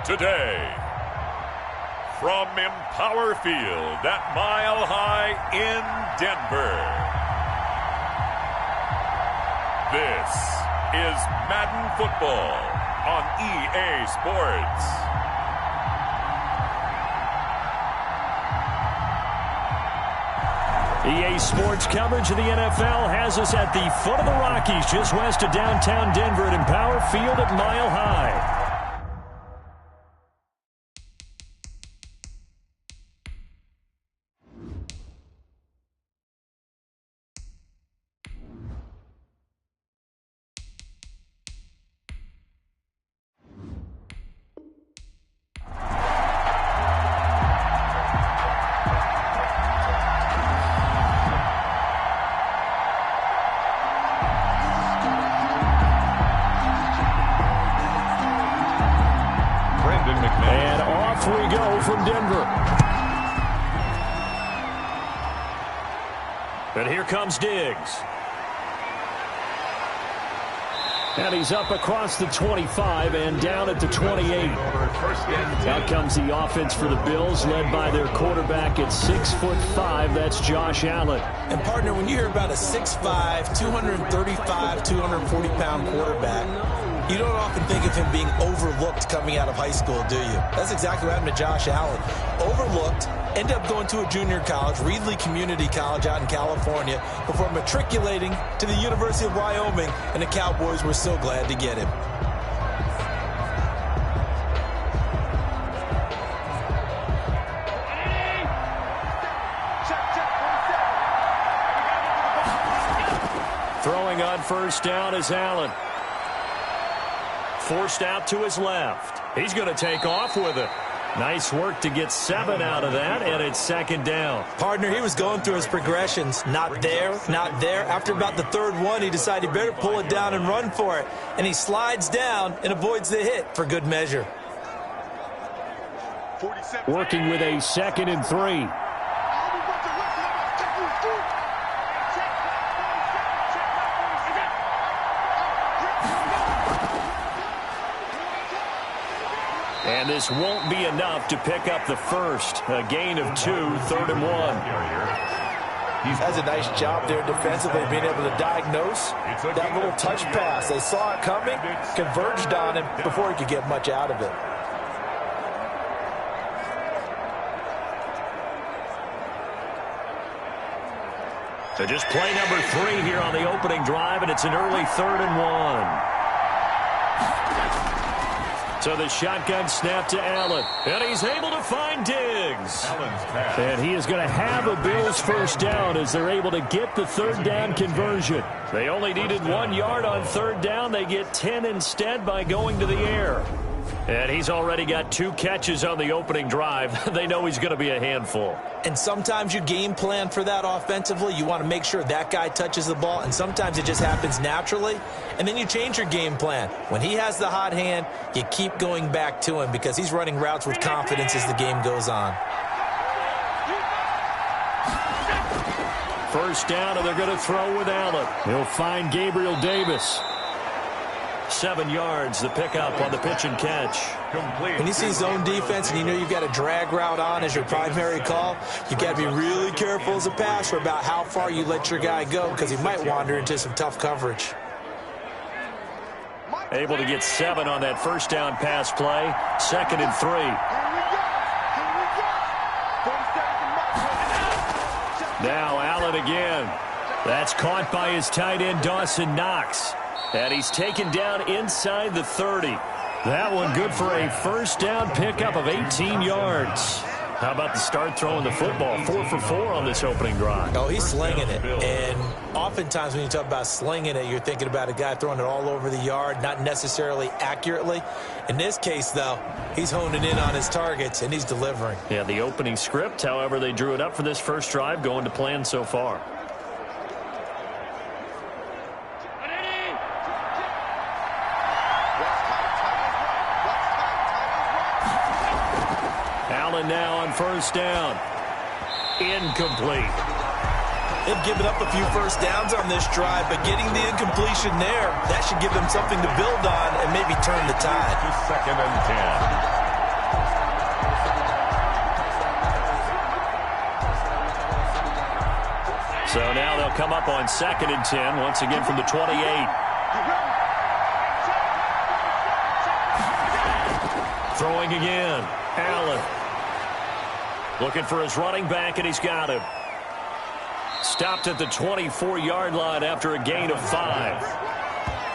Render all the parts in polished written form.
Today, from Empower Field at Mile High in Denver, this is Madden Football on EA Sports. EA Sports coverage of the NFL has us at the foot of the Rockies, just west of downtown Denver at Empower Field at Mile High. And off we go from Denver. And here comes Diggs. And he's up across the 25 and down at the 28. Out comes the offense for the Bills, led by their quarterback at 6'5". That's Josh Allen. And, partner, when you hear about a 6'5", 235, 240-pound quarterback, you don't often think of him being overlooked coming out of high school, do you? That's exactly what happened to Josh Allen. Overlooked, ended up going to a junior college, Reedley Community College out in California, before matriculating to the University of Wyoming, and the Cowboys were so glad to get him. Throwing on first down is Allen. Forced out to his left. He's going to take off with it. Nice work to get 7 out of that, and it's second down. Partner, he was going through his progressions. Not there, not there. After about the third one, he decided he better pull it down and run for it. And he slides down and avoids the hit for good measure. Working with a 2nd and 3. And this won't be enough to pick up the first. A gain of 2, 3rd and 1. He does a nice job there defensively, being able to diagnose that little touch pass. They saw it coming, converged on him before he could get much out of it. So just play number 3 here on the opening drive, and it's an early 3rd and 1. So the shotgun snap to Allen. And he's able to find Diggs. And he is going to have a Bills first down as they're able to get the 3rd down conversion. They only needed 1 yard on 3rd down. They get 10 instead by going to the air. And he's already got 2 catches on the opening drive. They know he's going to be a handful. And sometimes you game plan for that offensively. You want to make sure that guy touches the ball, and sometimes it just happens naturally. And then you change your game plan. When he has the hot hand, you keep going back to him because he's running routes with confidence as the game goes on. First down, and they're going to throw with Allen. He'll find Gabriel Davis. 7 yards, the pickup on the pitch and catch. When you see zone defense and you know you've got a drag route on as your primary call, you've got to be really careful as a passer about how far you let your guy go because he might wander into some tough coverage. Able to get 7 on that first down pass play. 2nd and 3. Now Allen again. That's caught by his tight end, Dawson Knox. And he's taken down inside the 30. That one good for a first down pickup of 18 yards. How about the start throwing the football? 4 for 4 on this opening drive. Oh, he's slinging it. And oftentimes when you talk about slinging it, you're thinking about a guy throwing it all over the yard, not necessarily accurately. In this case, though, he's honing in on his targets, and he's delivering. Yeah, the opening script, however, they drew it up for this first drive, going to plan so far. Allen now on first down. Incomplete. They've given up a few first downs on this drive, but getting the incompletion there, that should give them something to build on and maybe turn the tide. 2nd and 10. So now they'll come up on 2nd and 10, once again from the 28. Throwing again. Allen. Looking for his running back, and he's got him. Stopped at the 24-yard line after a gain of 5.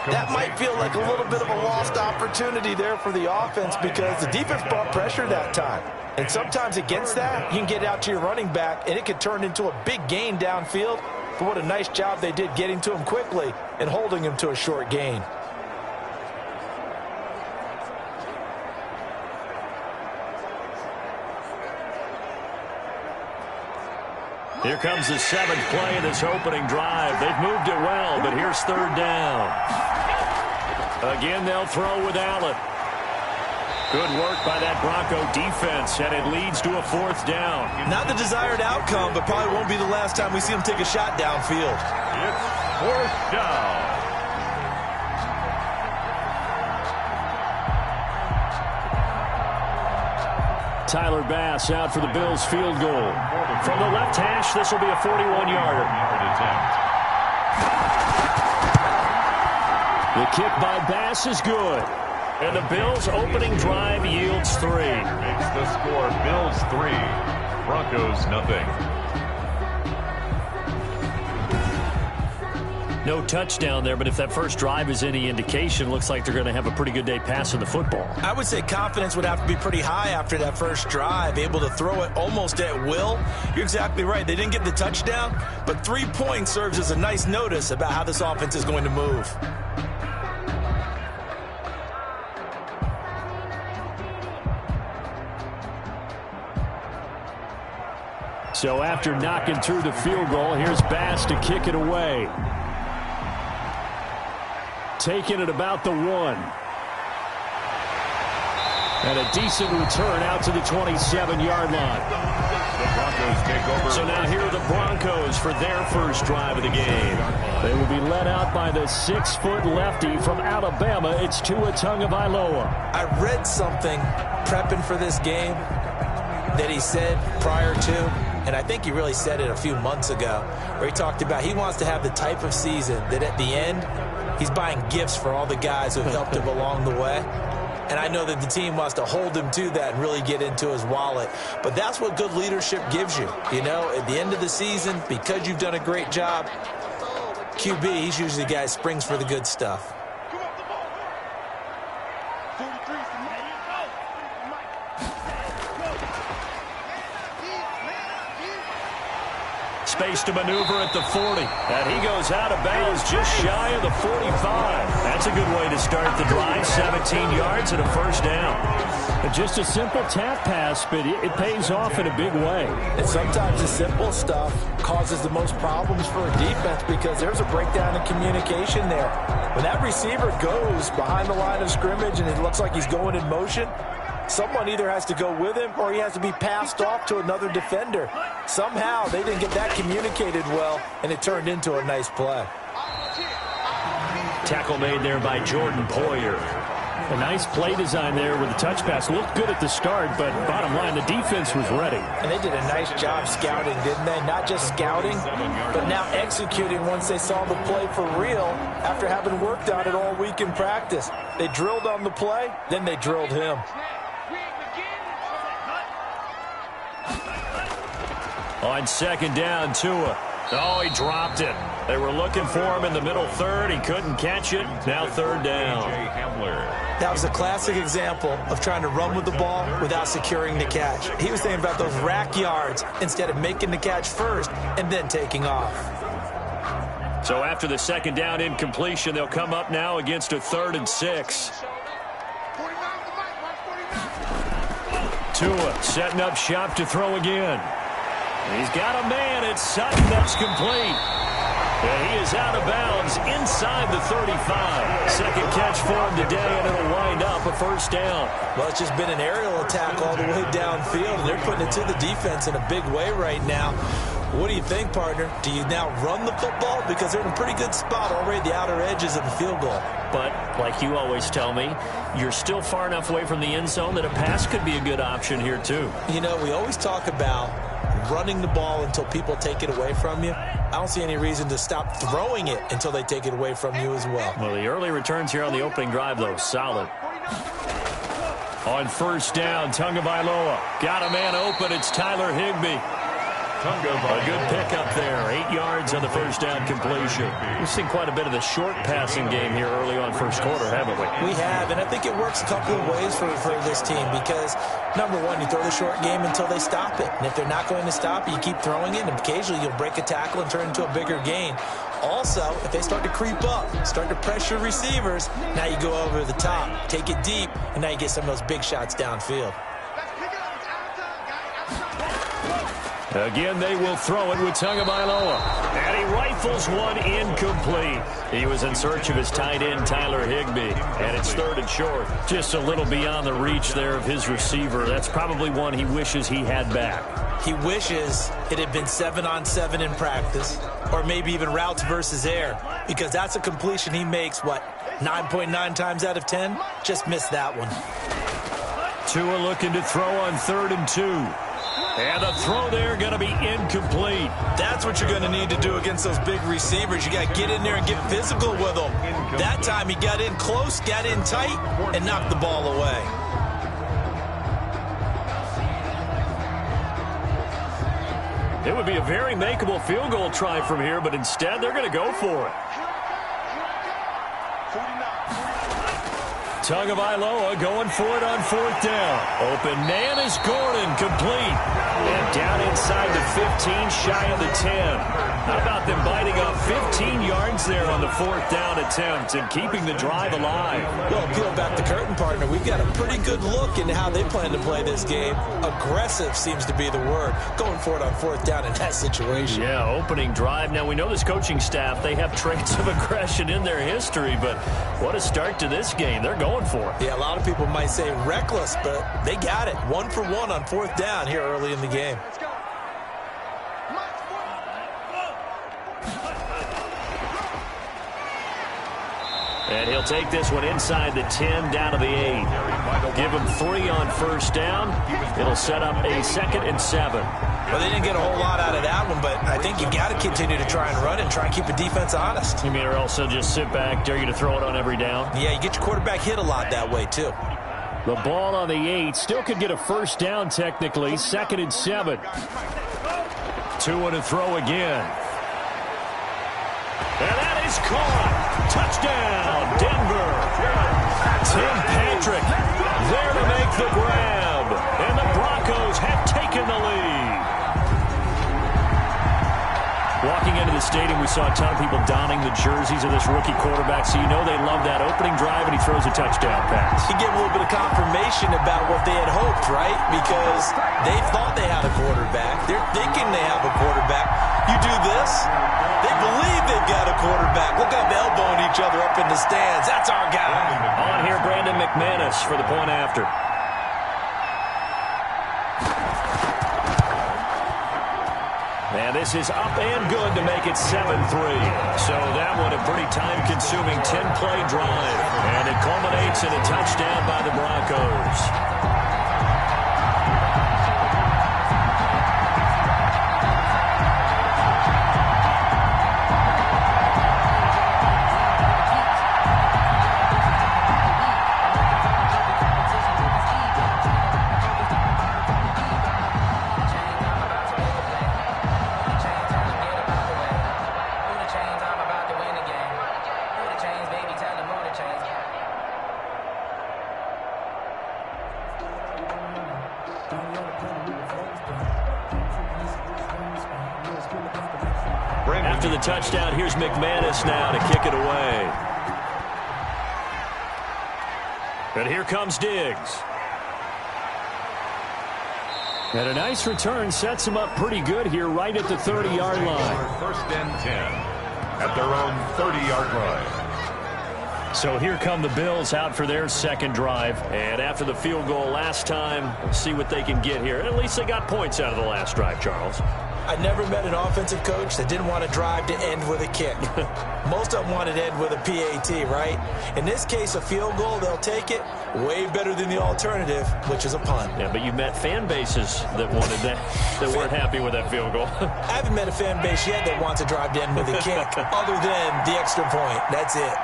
That might feel like a little bit of a lost opportunity there for the offense because the defense brought pressure that time. And sometimes against that, you can get out to your running back, and it could turn into a big gain downfield. But what a nice job they did getting to him quickly and holding him to a short gain. Here comes the 7th play of this opening drive. They've moved it well, but here's 3rd down. Again, they'll throw with Allen. Good work by that Bronco defense, and it leads to a 4th down. Not the desired outcome, but probably won't be the last time we see him take a shot downfield. It's 4th down. Tyler Bass out for the Bills field goal. From the left hash, this will be a 41-yarder. The kick by Bass is good. And the Bills' opening drive yields 3. Makes the score Bills 3, Broncos nothing. No touchdown there, but if that first drive is any indication, looks like they're going to have a pretty good day passing the football. I would say confidence would have to be pretty high after that first drive, able to throw it almost at will. You're exactly right. They didn't get the touchdown, but 3 points serves as a nice notice about how this offense is going to move. So after knocking through the field goal, here's Bass to kick it away. Taking it about the 1. And a decent return out to the 27-yard line. The Broncos take over. So now here are the Broncos for their first drive of the game. They will be led out by the 6-foot lefty from Alabama. It's Tua Tagovailoa. I read something prepping for this game that he said prior to, and I think he really said it a few months ago, where he talked about he wants to have the type of season that at the end, he's buying gifts for all the guys who have helped him along the way. And I know that the team wants to hold him to that and really get into his wallet. But that's what good leadership gives you. You know, at the end of the season, because you've done a great job, QB, he's usually the guy who springs for the good stuff. Space to maneuver at the 40. And he goes out of bounds just shy of the 45. That's a good way to start the drive. 17 yards and a first down. Just a simple tap pass, but it pays off in a big way. And sometimes the simple stuff causes the most problems for a defense because there's a breakdown in communication there. When that receiver goes behind the line of scrimmage and it looks like he's going in motion, someone either has to go with him or he has to be passed off to another defender. Somehow they didn't get that communicated well, and it turned into a nice play. Tackle made there by Jordan Poyer. A nice play design there with the touch pass. Looked good at the start, but bottom line, the defense was ready. And they did a nice job scouting, didn't they? Not just scouting, but now executing once they saw the play for real after having worked on it all week in practice. They drilled on the play, then they drilled him. On 2nd down, Tua. Oh, he dropped it. They were looking for him in the middle third. He couldn't catch it. Now 3rd down. That was a classic example of trying to run with the ball without securing the catch. He was thinking about those rack yards instead of making the catch first and then taking off. So after the 2nd down incompletion, they'll come up now against a 3rd and 6. Tua setting up shop to throw again. He's got a man. It's Sutton. That's complete. And he is out of bounds inside the 35. Second catch for him today, and it'll wind up a first down. Well, it's just been an aerial attack all the way downfield, and they're putting it to the defense in a big way right now. What do you think, partner? Do you now run the football? Because they're in a pretty good spot already at the outer edges of the field goal. But, like you always tell me, you're still far enough away from the end zone that a pass could be a good option here, too. You know, we always talk about running the ball until people take it away from you. I don't see any reason to stop throwing it until they take it away from you as well. Well, the early returns here on the opening drive, though, solid. On first down, Tagovailoa got a man open. It's Tyler Higbee. A good pickup there. 8 yards on the first down completion. We've seen quite a bit of the short passing game here early on first quarter, haven't we? We have, and I think it works a couple of ways for this team because, number one, you throw the short game until they stop it. And if they're not going to stop it, you keep throwing it, and occasionally you'll break a tackle and turn it into a bigger gain. Also, if they start to creep up, start to pressure receivers, now you go over the top, take it deep, and now you get some of those big shots downfield. Again, they will throw it with Tagovailoa. And he rifles one incomplete. He was in search of his tight end, Tyler Higbee. And it's 3rd and short. Just a little beyond the reach there of his receiver. That's probably one he wishes he had back. He wishes it had been 7-on-7 in practice, or maybe even routes versus air, because that's a completion he makes, 9.9 times out of 10? Just missed that one. Tua looking to throw on 3rd and 2. And the throw there going to be incomplete. That's what you're going to need to do against those big receivers. You got to get in there and get physical with them. That time he got in close, got in tight, and knocked the ball away. It would be a very makeable field goal try from here, but instead they're going to go for it. Tagovailoa going for it on 4th down. Open man is Gordon, complete. And down inside the 15, shy of the 10. How about them biting off 15 yards there on the 4th down attempt and keeping the drive alive? Well, peel back the curtain, partner. We've got a pretty good look into how they plan to play this game. Aggressive seems to be the word. Going for it on 4th down in that situation. Yeah, opening drive. Now, we know this coaching staff, they have traits of aggression in their history, but what a start to this game. They're going for it. Yeah, a lot of people might say reckless, but they got it. 1 for 1 on 4th down here early in the game. And he'll take this one inside the 10, down to the 8. Give him 3 on first down. It'll set up a 2nd and 7. Well, they didn't get a whole lot out of that one, but I think you got to continue to try and run and try and keep the defense honest. You mean, or also just sit back, dare you to throw it on every down? Yeah, you get your quarterback hit a lot that way, too. The ball on the 8. Still could get a first down technically. 2nd and 7. 2 to throw again. And that is caught. Touchdown, Denver. Tim Patrick there to make the grab. And the Broncos have taken the lead. Walking into the stadium, we saw a ton of people donning the jerseys of this rookie quarterback, so you know they love that opening drive, and he throws a touchdown pass. He gave a little bit of confirmation about what they had hoped, right? Because they thought they had a quarterback. They're thinking they have a quarterback. You do this, they believe they've got a quarterback. Look up, elbowing each other up in the stands. That's our guy. On here, Brandon McManus for the point after. And this is up and good to make it 7-3. So that one a pretty time-consuming 10-play drive. And it culminates in a touchdown by the Broncos. After the touchdown, here's McManus now to kick it away. And here comes Diggs. And a nice return sets him up pretty good here right at the 30-yard line. 1st and 10 at their own 30-yard line. So here come the Bills out for their second drive. And after the field goal last time, we'll see what they can get here. And at least they got points out of the last drive, Charles. I never met an offensive coach that didn't want to drive to end with a kick. Most of them wanted to end with a PAT, right? In this case, a field goal, they'll take it. Way better than the alternative, which is a punt. Yeah, but you met fan bases that wanted that, that weren't happy with that field goal. I haven't met a fan base yet that wants to drive to end with a kick, other than the extra point. That's it.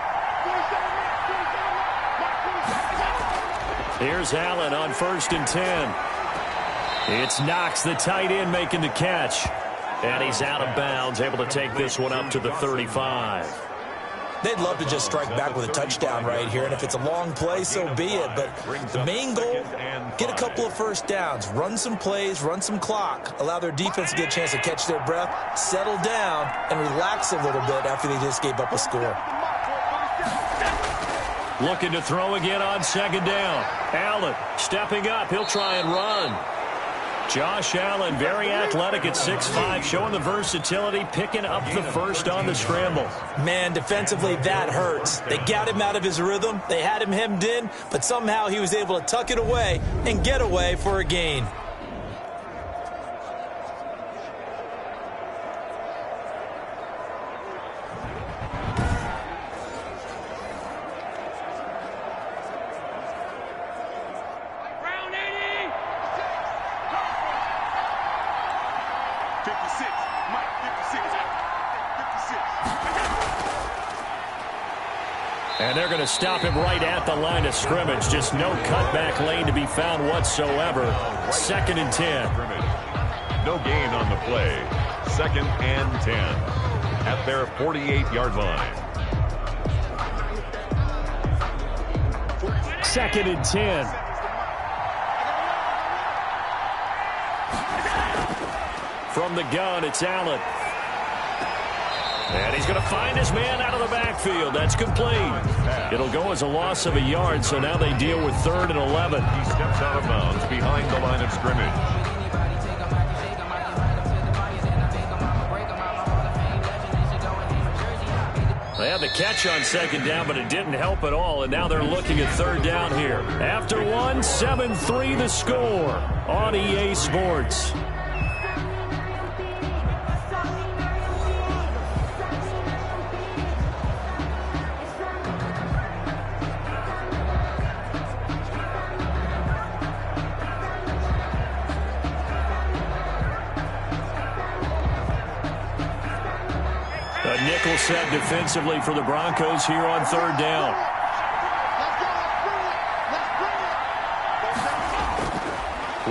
Here's Allen on 1st and 10. It's Knox, the tight end, making the catch. And he's out of bounds, able to take this one up to the 35. They'd love to just strike back with a touchdown right here, and if it's a long play, so be it. But the main goal, get a couple of first downs, run some plays, run some clock, allow their defense to get a chance to catch their breath, settle down, and relax a little bit after they just gave up a score. Looking to throw again on 2nd down. Allen stepping up. He'll try and run. Josh Allen, very athletic at 6'5", showing the versatility, picking up the first on the scramble. Man, defensively, that hurts. They got him out of his rhythm. They had him hemmed in, but somehow he was able to tuck it away and get away for a gain. And they're going to stop him right at the line of scrimmage. Just no cutback lane to be found whatsoever. 2nd and 10. No gain on the play. 2nd and 10 at their 48-yard line. 2nd and 10. From the gun, it's Allen. And he's going to find his man out of the backfield. That's complete. It'll go as a loss of a yard, so now they deal with 3rd and 11. He steps out of bounds behind the line of scrimmage. They had the catch on 2nd down, but it didn't help at all, and now they're looking at 3rd down here. After one, 7-3 the score on EA Sports. Nickel set defensively for the Broncos here on 3rd down.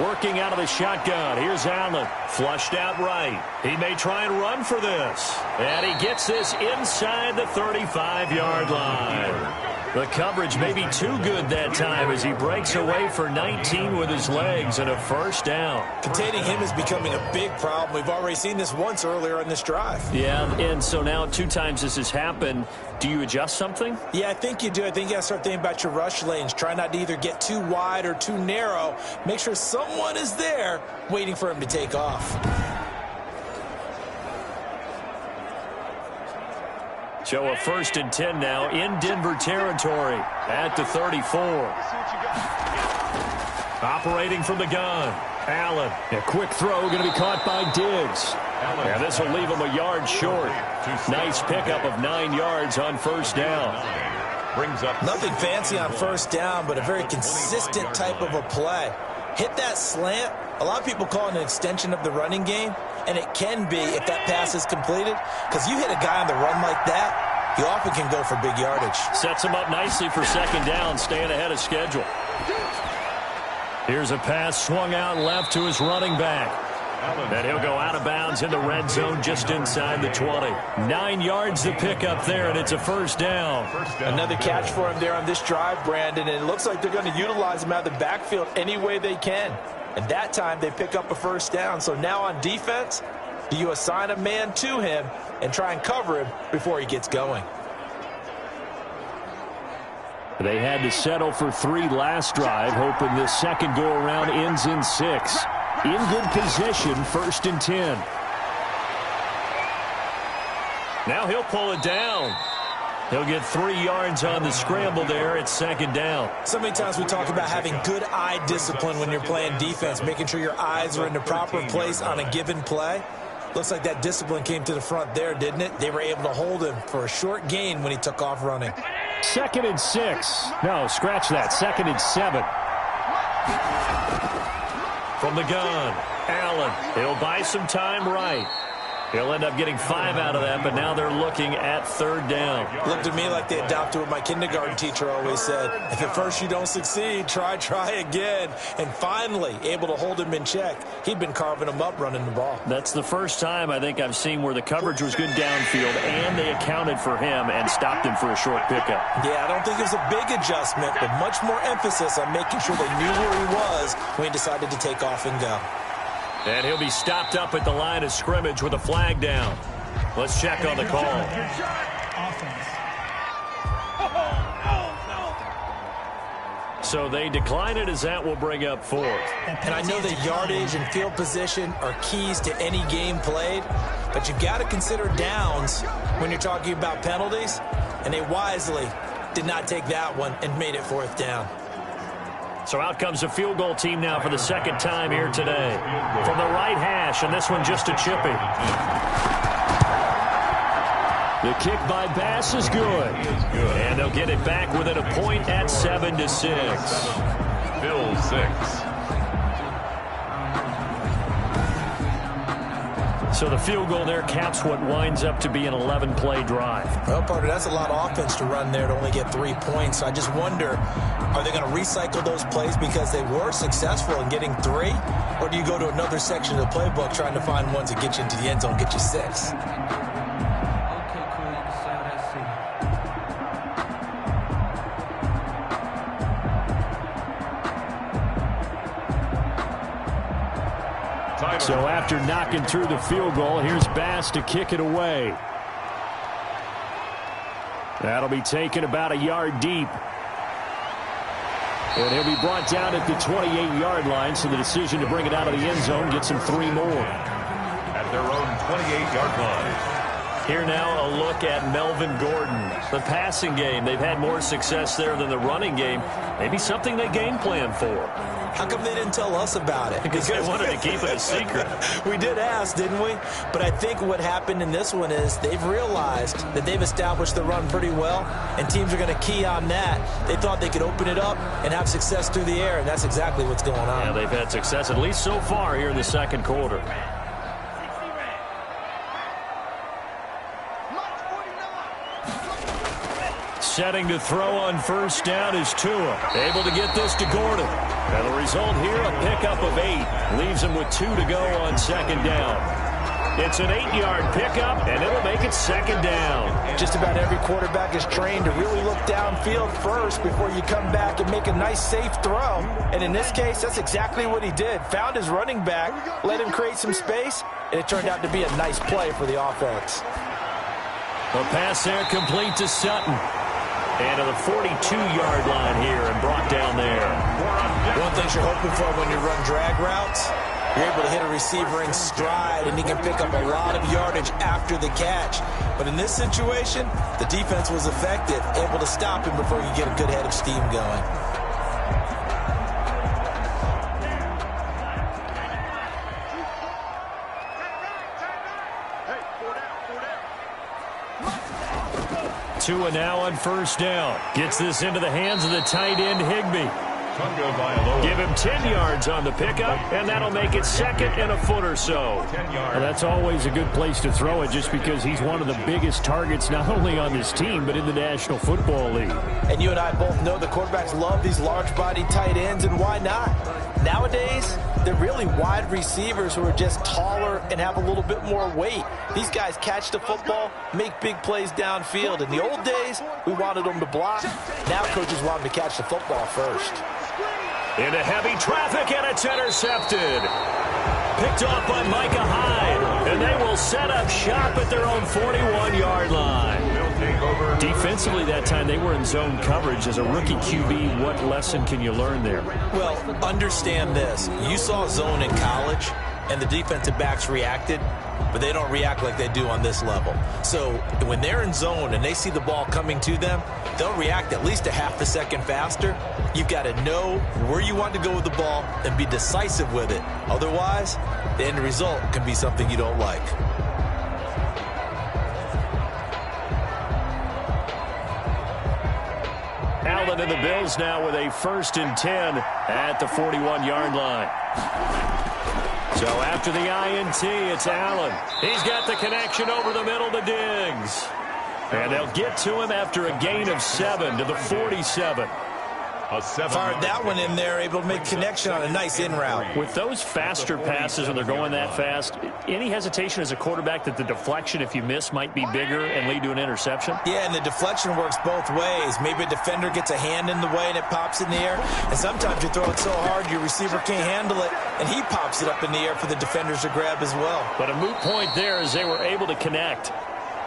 Working out of the shotgun. Here's Allen. Flushed out right. He may try and run for this. And he gets this inside the 35-yard line. The coverage may be too good that time as he breaks away for 19 with his legs and a 1st down. Containing him is becoming a big problem. We've already seen this once earlier in this drive. Yeah, and so now 2 times this has happened. Do you adjust something? Yeah, I think you do. I think you got to start thinking about your rush lanes. Try not to either get too wide or too narrow. Make sure someone is there waiting for him to take off. So a 1st and 10 now in Denver territory at the 34. Operating from the gun. Allen. A quick throw going to be caught by Diggs. And this will leave him a yard short. Nice pickup of 9 yards on 1st down. Brings up nothing fancy on 1st down, but a very consistent type of a play. Hit that slant. A lot of people call it an extension of the running game, and it can be if that pass is completed, because you hit a guy on the run like that, he often can go for big yardage. Sets him up nicely for 2nd down, staying ahead of schedule. Here's a pass swung out left to his running back. And he'll go out of bounds in the red zone just inside the 20. 9 yards to pick up there, and it's a 1st down. Another catch for him there on this drive, Brandon, and it looks like they're going to utilize him out of the backfield any way they can. And that time they pick up a 1st down. So now on defense, do you assign a man to him and try and cover him before he gets going? They had to settle for 3 last drive, hoping this second go-around ends in 6. In good position, 1st and 10. Now he'll pull it down. He'll get 3 yards on the scramble there at 2nd down. So many times we talk about having good eye discipline when you're playing defense, making sure your eyes are in the proper place on a given play. Looks like that discipline came to the front there, didn't it? They were able to hold him for a short gain when he took off running. 2nd and 6. No, scratch that. 2nd and 7. From the gun, Allen. He'll buy some time right. He'll end up getting 5 out of that, but now they're looking at 3rd down. Looked to me like they adopted what my kindergarten teacher always said. If at first you don't succeed, try again. And finally, able to hold him in check. He'd been carving him up running the ball. That's the first time I think I've seen where the coverage was good downfield, and they accounted for him and stopped him for a short pickup. Yeah, I don't think it was a big adjustment, but much more emphasis on making sure they knew where he was when he decided to take off and go. And he'll be stopped up at the line of scrimmage with a flag down. Let's check on the call. So they decline it, as that will bring up 4th. And I know that yardage and field position are keys to any game played, but you've got to consider downs when you're talking about penalties, and they wisely did not take that one and made it 4th down. So out comes a field goal team now for the 2nd time here today. From the right hash, and this one just a chippy. The kick by Bass is good. And they'll get it back within a point at 7-6. Bill 6. So the field goal there caps what winds up to be an 11-play drive. Well, partner, that's a lot of offense to run there to only get 3 points. So I just wonder, are they going to recycle those plays because they were successful in getting 3? Or do you go to another section of the playbook trying to find ones that get you into the end zone, get you 6? So after knocking through the field goal, here's Bass to kick it away. That'll be taken about a yard deep. And he'll be brought down at the 28-yard line, so the decision to bring it out of the end zone gets him 3 more. At their own 28-yard line. Here now a look at Melvin Gordon. The passing game, they've had more success there than the running game. Maybe something they game plan for. How come they didn't tell us about it? Because they wanted to keep it a secret. We did ask, didn't we? But I think what happened in this one is they've realized that they've established the run pretty well, and teams are going to key on that. They thought they could open it up and have success through the air, and that's exactly what's going on. Yeah, they've had success, at least so far here in the 2nd quarter. Setting to throw on 1st down is Tua. Able to get this to Gordon. And the result here, a pickup of 8. Leaves him with 2 to go on 2nd down. It's an 8-yard pickup, and it'll make it 2nd down. Just about every quarterback is trained to really look downfield first before you come back and make a nice, safe throw. And in this case, that's exactly what he did. Found his running back, let him create some space, and it turned out to be a nice play for the offense. The pass there complete to Sutton. And to the 42-yard line here and brought down there. One thing you're hoping for when you run drag routes, you're able to hit a receiver in stride, and he can pick up a lot of yardage after the catch. But in this situation, the defense was effective, able to stop him before you get a good head of steam going. Tua now on 1st down. Gets this into the hands of the tight end, Higbee. Give him 10 yards on the pickup, and that'll make it 2nd and a foot or so. Well, that's always a good place to throw it just because he's one of the biggest targets not only on this team but in the National Football League. And you and I both know the quarterbacks love these large-bodied tight ends, and why not? Nowadays, they're really wide receivers who are just taller and have a little bit more weight. These guys catch the football, make big plays downfield. In the old days, we wanted them to block. Now coaches want them to catch the football first. Into heavy traffic, and it's intercepted. Picked off by Micah Hyde, and they will set up shop at their own 41-yard line. Defensively that time, they were in zone coverage. As a rookie QB, what lesson can you learn there? Well, understand this. You saw zone in college, and the defensive backs reacted, but they don't react like they do on this level. So when they're in zone and they see the ball coming to them, they'll react at least a half a second faster. You've got to know where you want to go with the ball and be decisive with it. Otherwise, the end result can be something you don't like. Allen and the Bills now with a 1st and 10 at the 41-yard line. So after the INT, it's Allen. He's got the connection over the middle to Diggs. And they'll get to him after a gain of 7 to the 47. Fired that one in there, able to make connection on a nice in route. With those faster passes when they're going that fast, any hesitation as a quarterback that the deflection, if you miss, might be bigger and lead to an interception? Yeah, and the deflection works both ways. Maybe a defender gets a hand in the way and it pops in the air. And sometimes you throw it so hard your receiver can't handle it, and he pops it up in the air for the defenders to grab as well. But a moot point there as they were able to connect.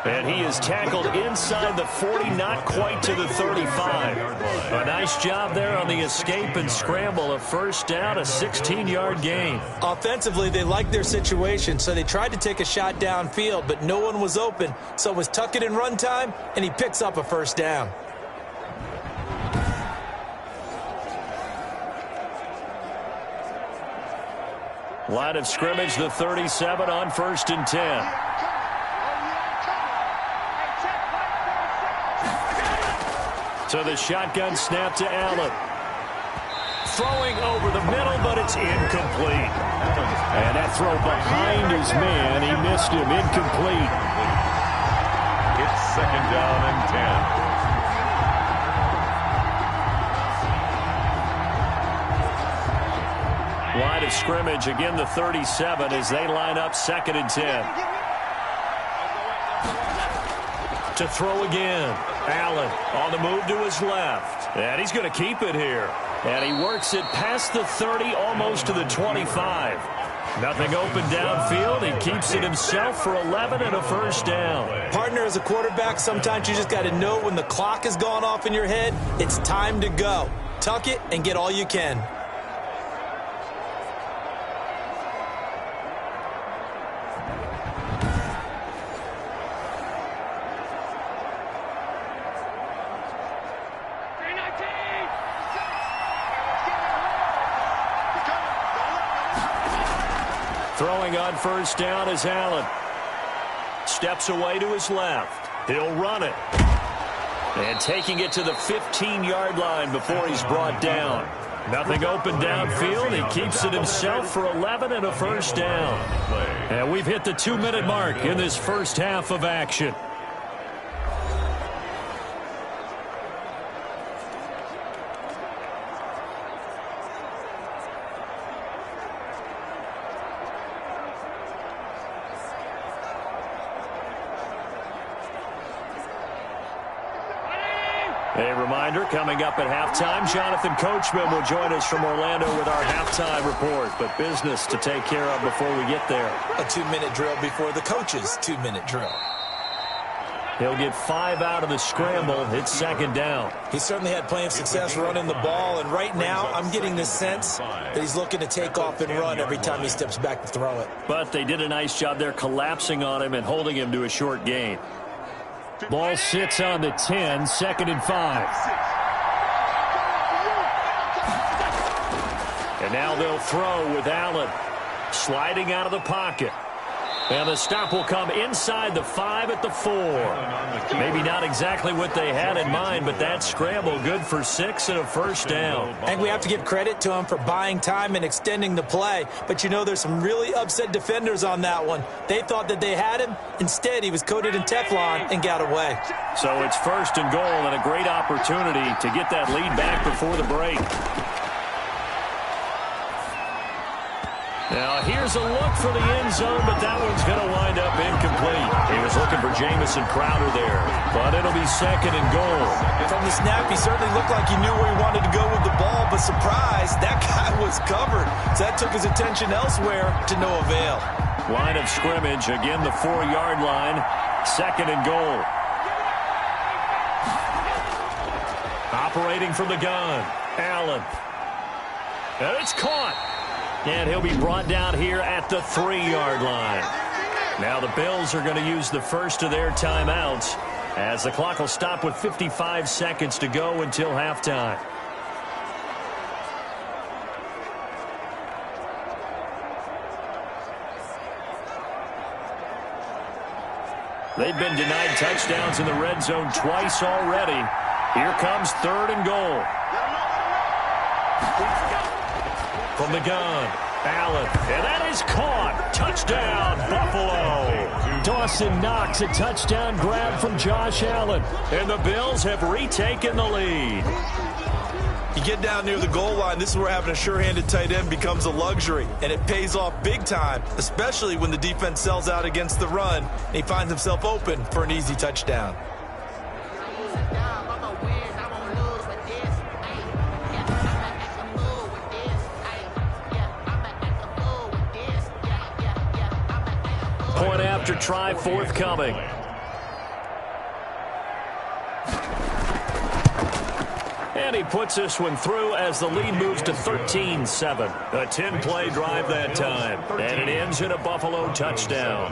And he is tackled inside the 40, not quite to the 35. A nice job there on the escape and scramble. A 1st down, a 16-yard gain. Offensively, they liked their situation, so they tried to take a shot downfield, but no one was open. So it was tuck it in run time, and he picks up a 1st down. Line of scrimmage, the 37 on 1st and 10. So the shotgun snap to Allen. Throwing over the middle, but it's incomplete. And that throw behind his man, he missed him. Incomplete. It's 2nd down and 10. Line of scrimmage, again the 37 as they line up 2nd and 10. To throw again. Allen on the move to his left. And he's going to keep it here. And he works it past the 30, almost to the 25. Nothing open downfield. He keeps it himself for 11 and a 1st down. Partner, as a quarterback, sometimes you just got to know when the clock has gone off in your head, it's time to go. Tuck it and get all you can. Throwing on 1st down is Allen. Steps away to his left. He'll run it. And taking it to the 15-yard line before he's brought down. Nothing open downfield. He keeps it himself for 11 and a 1st down. And we've hit the 2-minute mark in this 1st half of action. A reminder, coming up at halftime, Jonathan Coachman will join us from Orlando with our halftime report. But business to take care of before we get there. A 2-minute drill before the coach's 2-minute drill. He'll get 5 out of the scramble. It's 2nd down. He certainly had plenty of success running the ball, and right now I'm getting this sense that he's looking to take off and run every time he steps back to throw it. But they did a nice job there collapsing on him and holding him to a short gain. Ball sits on the 10, 2nd and 5. And now they'll throw with Allen sliding out of the pocket. And the stop will come inside the 5 at the 4. Maybe not exactly what they had in mind, but that scramble good for 6 and a 1st down. I think we have to give credit to him for buying time and extending the play. But you know, there's some really upset defenders on that one. They thought that they had him. Instead, he was coated in Teflon and got away. So it's 1st and goal and a great opportunity to get that lead back before the break. Now, here's a look for the end zone, but that one's going to wind up incomplete. He was looking for Jamison Crowder there, but it'll be 2nd and goal. From the snap, he certainly looked like he knew where he wanted to go with the ball, but surprise, that guy was covered. So that took his attention elsewhere to no avail. Line of scrimmage, again the 4-yard line, 2nd and goal. Operating from the gun, Allen. And it's caught. And he'll be brought down here at the 3-yard line. Now the Bills are going to use the first of their timeouts as the clock will stop with 55 seconds to go until halftime. They've been denied touchdowns in the red zone twice already. Here comes 3rd and goal. From the gun, Allen, and that is caught. Touchdown, Buffalo. Dawson Knox, a touchdown grab from Josh Allen. And the Bills have retaken the lead. You get down near the goal line, this is where having a sure-handed tight end becomes a luxury, and it pays off big time, especially when the defense sells out against the run, and he finds himself open for an easy touchdown. Point after try forthcoming. And he puts this one through as the lead moves to 13-7. A 10-play drive that time. And it ends in a Buffalo touchdown.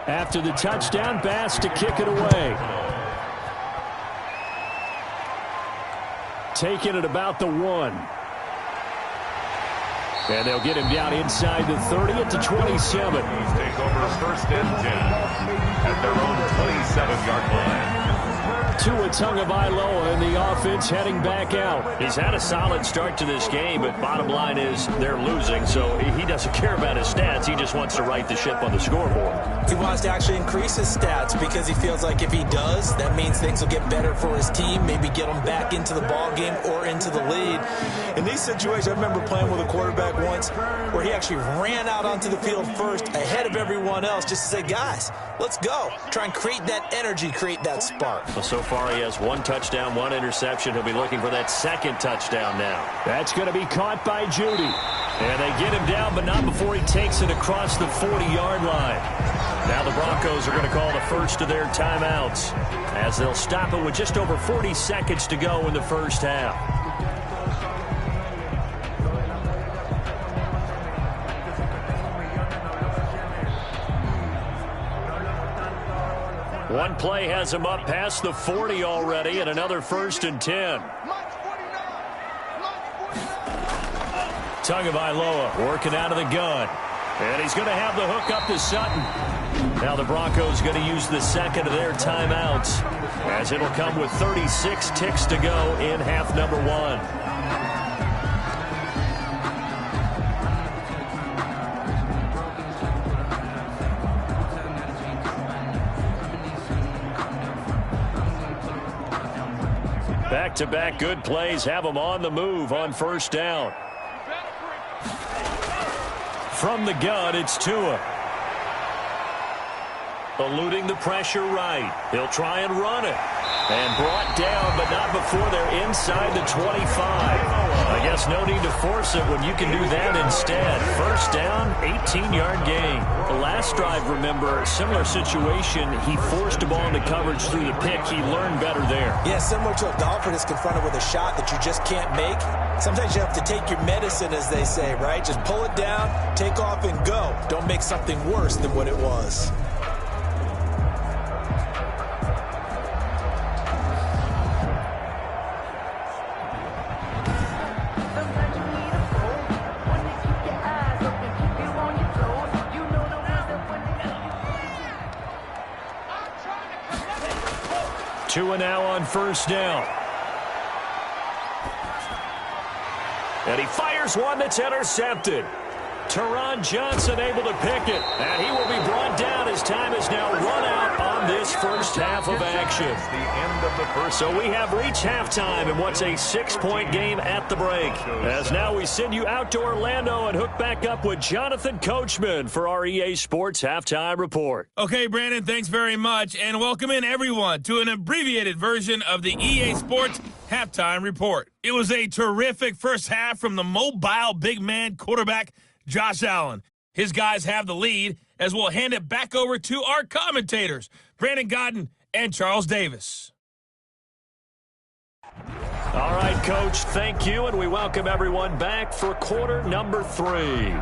After the touchdown, Bass to kick it away. Taking it about the 1. And they'll get him down inside the 30 at the 27. Take over 1st and 10 at their own 27-yard line. Tua Tagovailoa and the offense heading back out. He's had a solid start to this game, but bottom line is they're losing, so he doesn't care about his stats. He just wants to right the ship on the scoreboard. He wants to actually increase his stats because he feels like if he does, that means things will get better for his team, maybe get them back into the ball game or into the lead. In these situations, I remember playing with a quarterback once where he actually ran out onto the field first ahead of everyone else just to say, guys, let's go. Try and create that energy, create that spark. Well, so far he has 1 touchdown, 1 interception. He'll be looking for that 2nd touchdown now. That's going to be caught by Judy. And they get him down, but not before he takes it across the 40-yard line. Now the Broncos are going to call the first of their timeouts as they'll stop it with just over 40 seconds to go in the first half. One play has him up past the 40 already, and another 1st and 10. Tagovailoa working out of the gun. And he's going to have the hook up to Sutton. Now the Broncos going to use the 2nd of their timeouts as it'll come with 36 ticks to go in half number 1. Back-to-back good plays have them on the move on 1st down. From the gun, it's Tua. Eluding the pressure right. He'll try and run it. And brought down, but not before they're inside the 25. I guess no need to force it when you can do that instead. 1st down, 18-yard gain. The last drive, remember, similar situation. He forced a ball into coverage through the pick. He learned better there. Yeah, similar to a golfer that's confronted with a shot that you just can't make. Sometimes you have to take your medicine, as they say, right? Just pull it down, take off, and go. Don't make something worse than what it was. Tua now on 1st down. And he fires one that's intercepted. Teron Johnson able to pick it. And he will be brought down as time is now run out on this first half of action. The end of the first. So we have reached halftime in what's a 6-point game at the break. As now we send you out to Orlando and hook back up with Jonathan Coachman for our EA Sports Halftime Report. Okay, Brandon, thanks very much. And welcome in, everyone, to an abbreviated version of the EA Sports Halftime Report. It was a terrific first half from the mobile big man quarterback, Josh Allen. His guys have the lead as we'll hand it back over to our commentators, Brandon Godden and Charles Davis. All right, Coach, thank you, and we welcome everyone back for quarter number 3.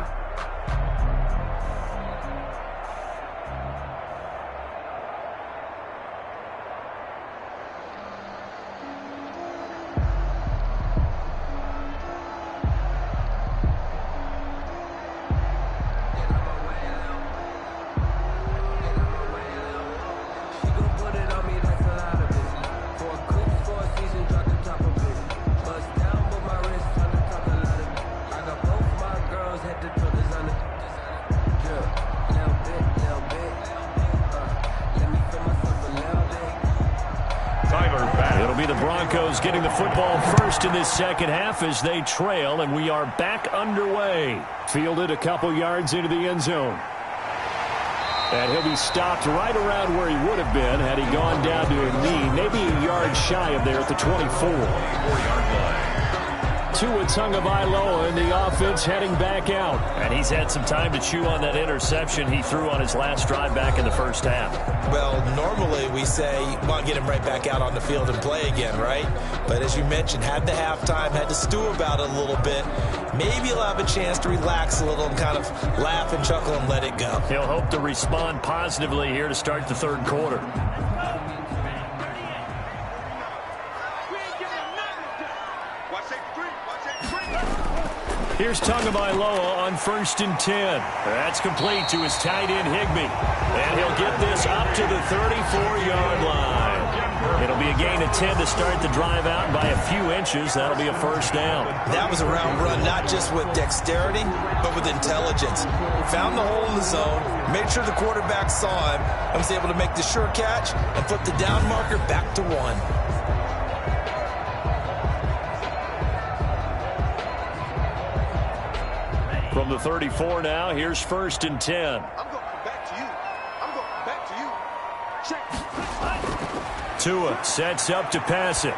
It'll be the Broncos getting the football first in this second half as they trail, and we are back underway. Fielded a couple yards into the end zone. And he'll be stopped right around where he would have been had he gone down to a knee, maybe a yard shy of there at the 24-yard line. Tua Tagovailoa in the offense heading back out. And he's had some time to chew on that interception he threw on his last drive back in the first half. Well, normally we say, well, get him right back out on the field and play again, right? But as you mentioned, had the halftime, had to stew about it a little bit. Maybe he'll have a chance to relax a little and kind of laugh and chuckle and let it go. He'll hope to respond positively here to start the third quarter. Here's Tagovailoa on 1st and 10. That's complete to his tight end, Higbee. And he'll get this up to the 34-yard line. It'll be a gain of 10 to start the drive out, and by a few inches, that'll be a first down. That was a round run, not just with dexterity, but with intelligence. Found the hole in the zone, made sure the quarterback saw him, and was able to make the sure catch and put the down marker back to 1. From the 34 now, here's 1st and 10. I'm going back to you. I'm going back to you. Check. Tua sets up to pass it.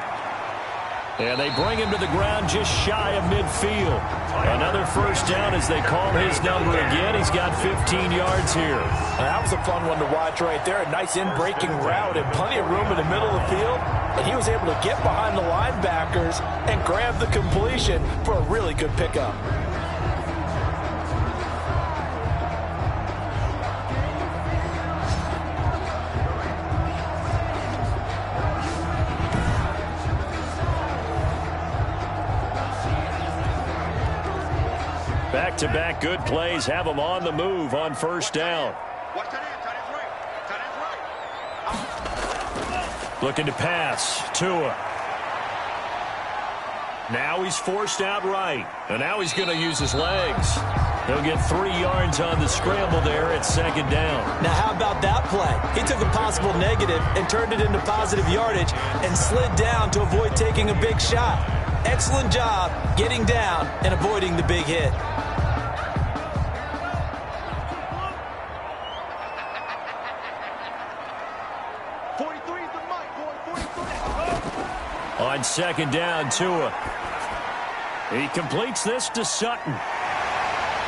And they bring him to the ground just shy of midfield. Another first down as they call his number again. He's got 15 yards here. That was a fun one to watch right there. A nice in-breaking route and plenty of room in the middle of the field. And he was able to get behind the linebackers and grab the completion for a really good pickup. Back-to-back good plays have them on the move on first down. Looking to pass. Tua. Now he's forced out right. And now he's going to use his legs. He'll get 3 yards on the scramble there at 2nd down. Now how about that play? He took a possible negative and turned it into positive yardage and slid down to avoid taking a big shot. Excellent job getting down and avoiding the big hit. On 2nd down, Tua. He completes this to Sutton.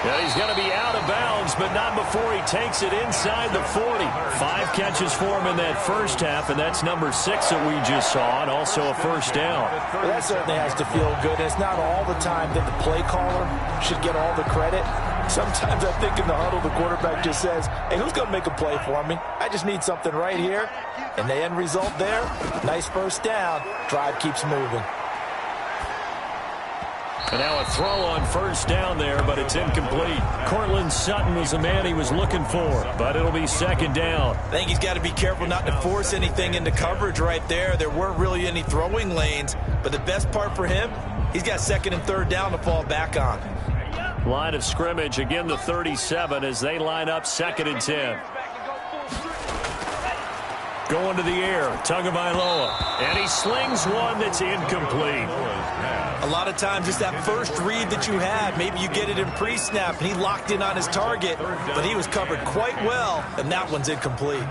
Well, he's going to be out of bounds, but not before he takes it inside the 40. 5 catches for him in that first half, and that's number 6 that we just saw, and also a first down. Well, that certainly has to feel good. It's not all the time that the play caller should get all the credit. Sometimes I think in the huddle, the quarterback just says, hey, who's going to make a play for me? I just need something right here. And the end result there, nice first down. Drive keeps moving. And now a throw on first down there, but it's incomplete. Cortland Sutton was the man he was looking for, but it'll be 2nd down. I think he's got to be careful not to force anything into coverage right there. There weren't really any throwing lanes, but the best part for him, he's got 2nd and 3rd down to fall back on. Line of scrimmage, again the 37 as they line up 2nd and 10. Going to the air, Tagovailoa, and he slings one that's incomplete. A lot of times it's that first read that you had. Maybe you get it in pre-snap, and he locked in on his target, but he was covered quite well, and that one's incomplete.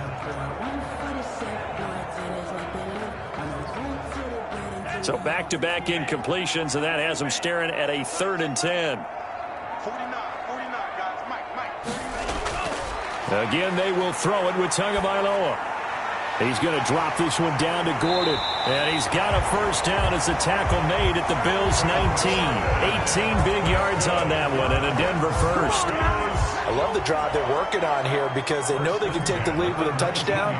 So back-to-back incompletions, and that has him staring at a 3rd and 10. 49, guys. Mike. Again, they will throw it with Tagovailoa. He's going to drop this one down to Gordon. And he's got a first down as the tackle made at the Bills' 19. 18 big yards on that one, and a Denver first. I love the drive they're working on here because they know they can take the lead with a touchdown.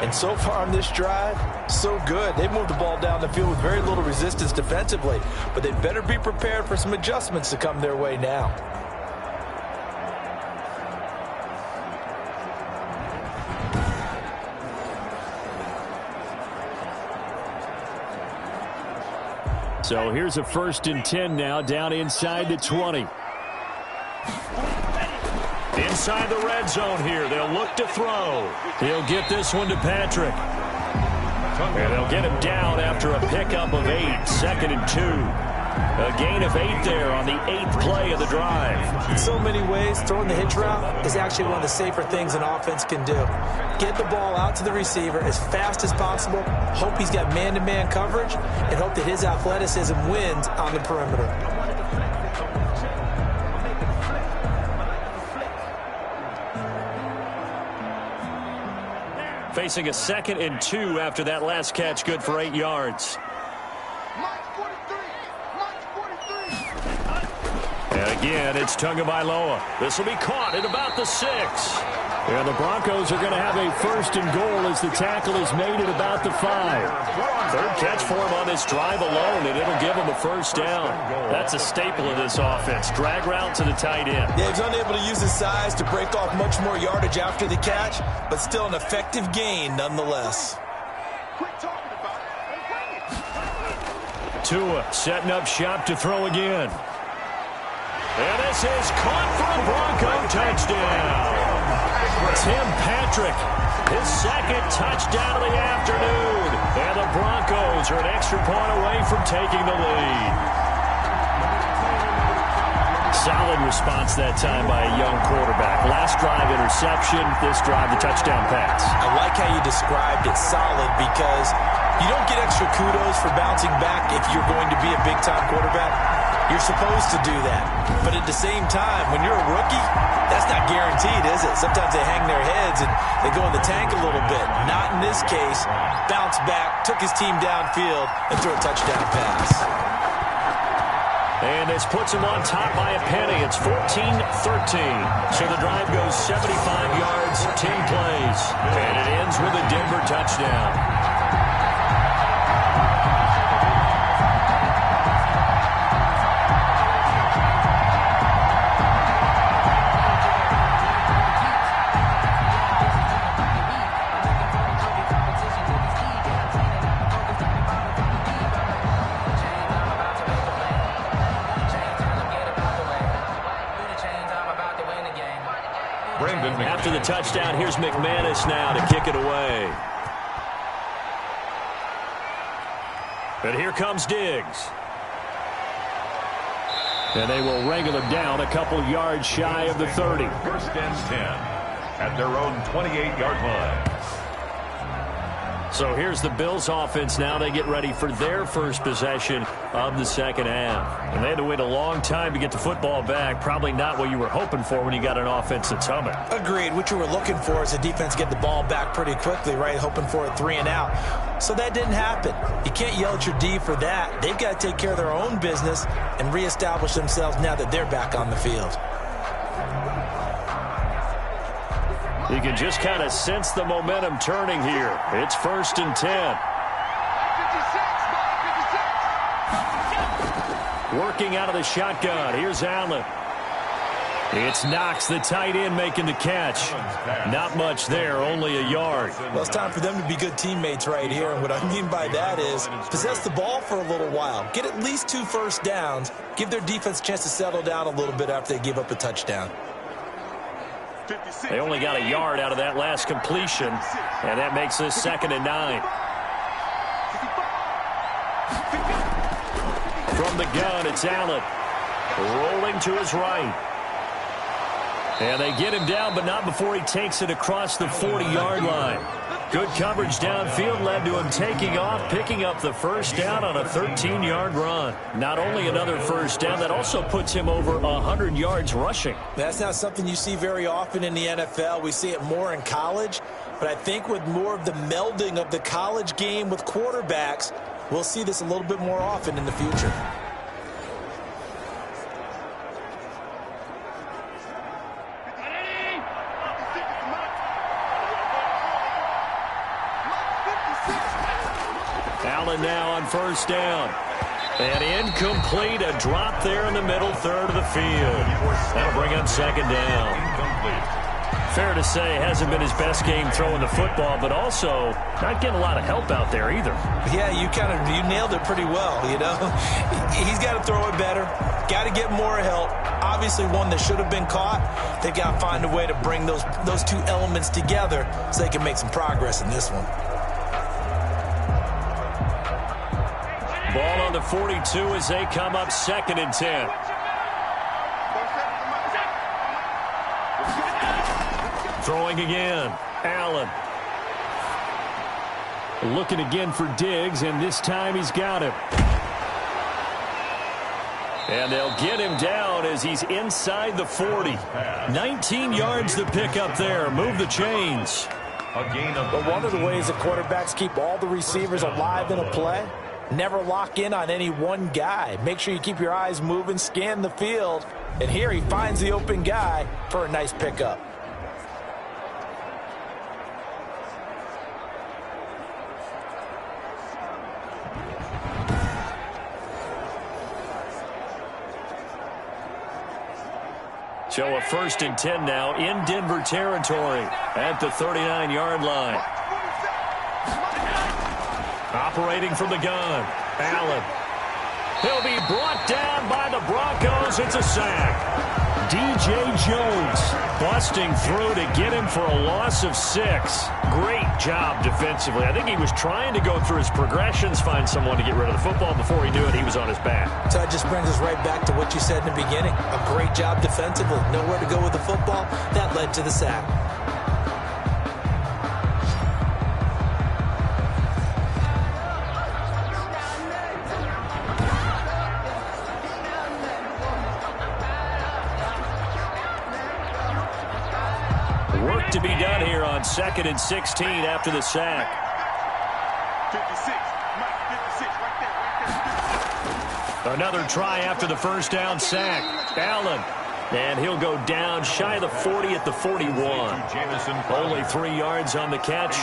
And so far on this drive, so good. They've moved the ball down the field with very little resistance defensively. But they better be prepared for some adjustments to come their way now. So here's a 1st and 10 now, down inside the 20. Inside the red zone here. They'll look to throw. He'll get this one to Patrick. And they'll get him down after a pickup of 8. 2nd and 2. A gain of 8 there on the 8th play of the drive. In so many ways, throwing the hitch route is actually one of the safer things an offense can do. Get the ball out to the receiver as fast as possible, hope he's got man-to-man coverage, and hope that his athleticism wins on the perimeter. Facing a 2nd and 2 after that last catch, good for 8 yards. And again, it's Tagovailoa. This will be caught at about the 6. And the Broncos are going to have a 1st and goal as the tackle is made at about the 5. 3rd catch for him on this drive alone, and it'll give him a first down. That's a staple of this offense. Drag route to the tight end. Yeah, he's unable to use his size to break off much more yardage after the catch, but still an effective gain nonetheless. Tua setting up shop to throw again. And this is caught for a Bronco touchdown. Tim Patrick, his 2nd touchdown of the afternoon. And the Broncos are an extra point away from taking the lead. Solid response that time by a young quarterback. Last drive interception, this drive the touchdown pass. I like how you described it, solid, because you don't get extra kudos for bouncing back if you're going to be a big-time quarterback. You're supposed to do that. But at the same time, when you're a rookie, that's not guaranteed, is it? Sometimes they hang their heads and they go in the tank a little bit. Not in this case. Bounced back, took his team downfield, and threw a touchdown pass. And this puts him on top by a penny. It's 14-13. So the drive goes 75 yards, 10 plays. And it ends with a Denver touchdown. After the touchdown, here's McManus now to kick it away. But here comes Diggs. And they will wrangle him down a couple yards shy of the 30. 1st and 10 at their own 28-yard line. So here's the Bills offense now. They get ready for their first possession of the 2nd half. And they had to wait a long time to get the football back. Probably not what you were hoping for when you got an offense that's humming. Agreed. What you were looking for is the defense get the ball back pretty quickly, right? Hoping for a 3 and out. So that didn't happen. You can't yell at your D for that. They've got to take care of their own business and reestablish themselves now that they're back on the field. You can just kind of sense the momentum turning here. It's 1st and 10. Working out of the shotgun. Here's Allen. It's Knox, the tight end, making the catch. Not much there, only a yard. Well, it's time for them to be good teammates right here. And what I mean by that is possess the ball for a little while. Get at least 2 first downs. Give their defense a chance to settle down a little bit after they give up a touchdown. They only got a yard out of that last completion, and that makes this 2nd and 9. From the gun, it's Allen. Rolling to his right. And they get him down, but not before he takes it across the 40-yard line. Good coverage downfield led to him taking off, picking up the first down on a 13-yard run. Not only another first down, that also puts him over 100 yards rushing. That's not something you see very often in the NFL. We see it more in college. But I think with more of the melding of the college game with quarterbacks, we'll see this a little bit more often in the future. Allen now on first down. And incomplete, a drop there in the middle third of the field. That'll bring up 2nd down. Fair to say, hasn't been his best game throwing the football, but also not getting a lot of help out there either. Yeah, you nailed it pretty well, you know. He's got to throw it better. Got to get more help. Obviously one that should have been caught. They've got to find a way to bring those 2 elements together so they can make some progress in this one. Ball on the 42 as they come up 2nd and 10. Throwing again. Allen. Looking again for Diggs, and this time he's got him. And they'll get him down as he's inside the 40. 19 yards to pick up there. Move the chains. But one of the ways that quarterbacks keep all the receivers alive in a play, never lock in on any one guy. Make sure you keep your eyes moving, scan the field. And here he finds the open guy for a nice pickup. So a 1st and 10 now in Denver territory at the 39-yard line. Operating from the gun, Allen. He'll be brought down by the Broncos. It's a sack. DJ Jones busting through to get him for a loss of 6. Great job defensively. I think he was trying to go through his progressions, find someone to get rid of the football. Before he knew it, he was on his back. So that just brings us right back to what you said in the beginning. A great job defensively. Nowhere to go with the football. That led to the sack. To be done here on 2nd and 16 after the sack. 56, Mike, 56, right there. Another try after the first down sack. Allen. And he'll go down shy of the 40 at the 41. Only 3 yards on the catch.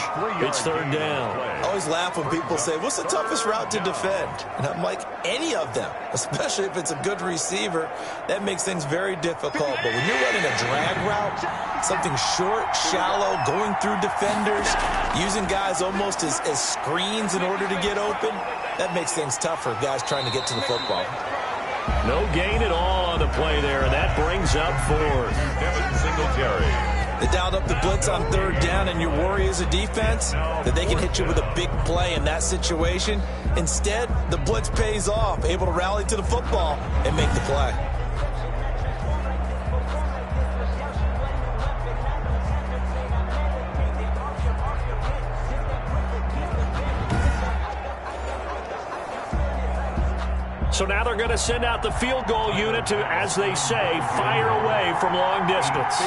It's 3rd down. I always laugh when people say, what's the toughest route to defend? And I'm like, any of them, especially if it's a good receiver. That makes things very difficult. But when you're running a drag route, something short, shallow, going through defenders, using guys almost as screens in order to get open, that makes things tough for guys trying to get to the football. No gain at all on the play there, and that brings up 4th. They dialed up the blitz on 3rd down, and your worry as a defense that they can hit you with a big play in that situation. Instead, the blitz pays off, able to rally to the football and make the play. So now they're going to send out the field goal unit to, as they say, fire away from long distance.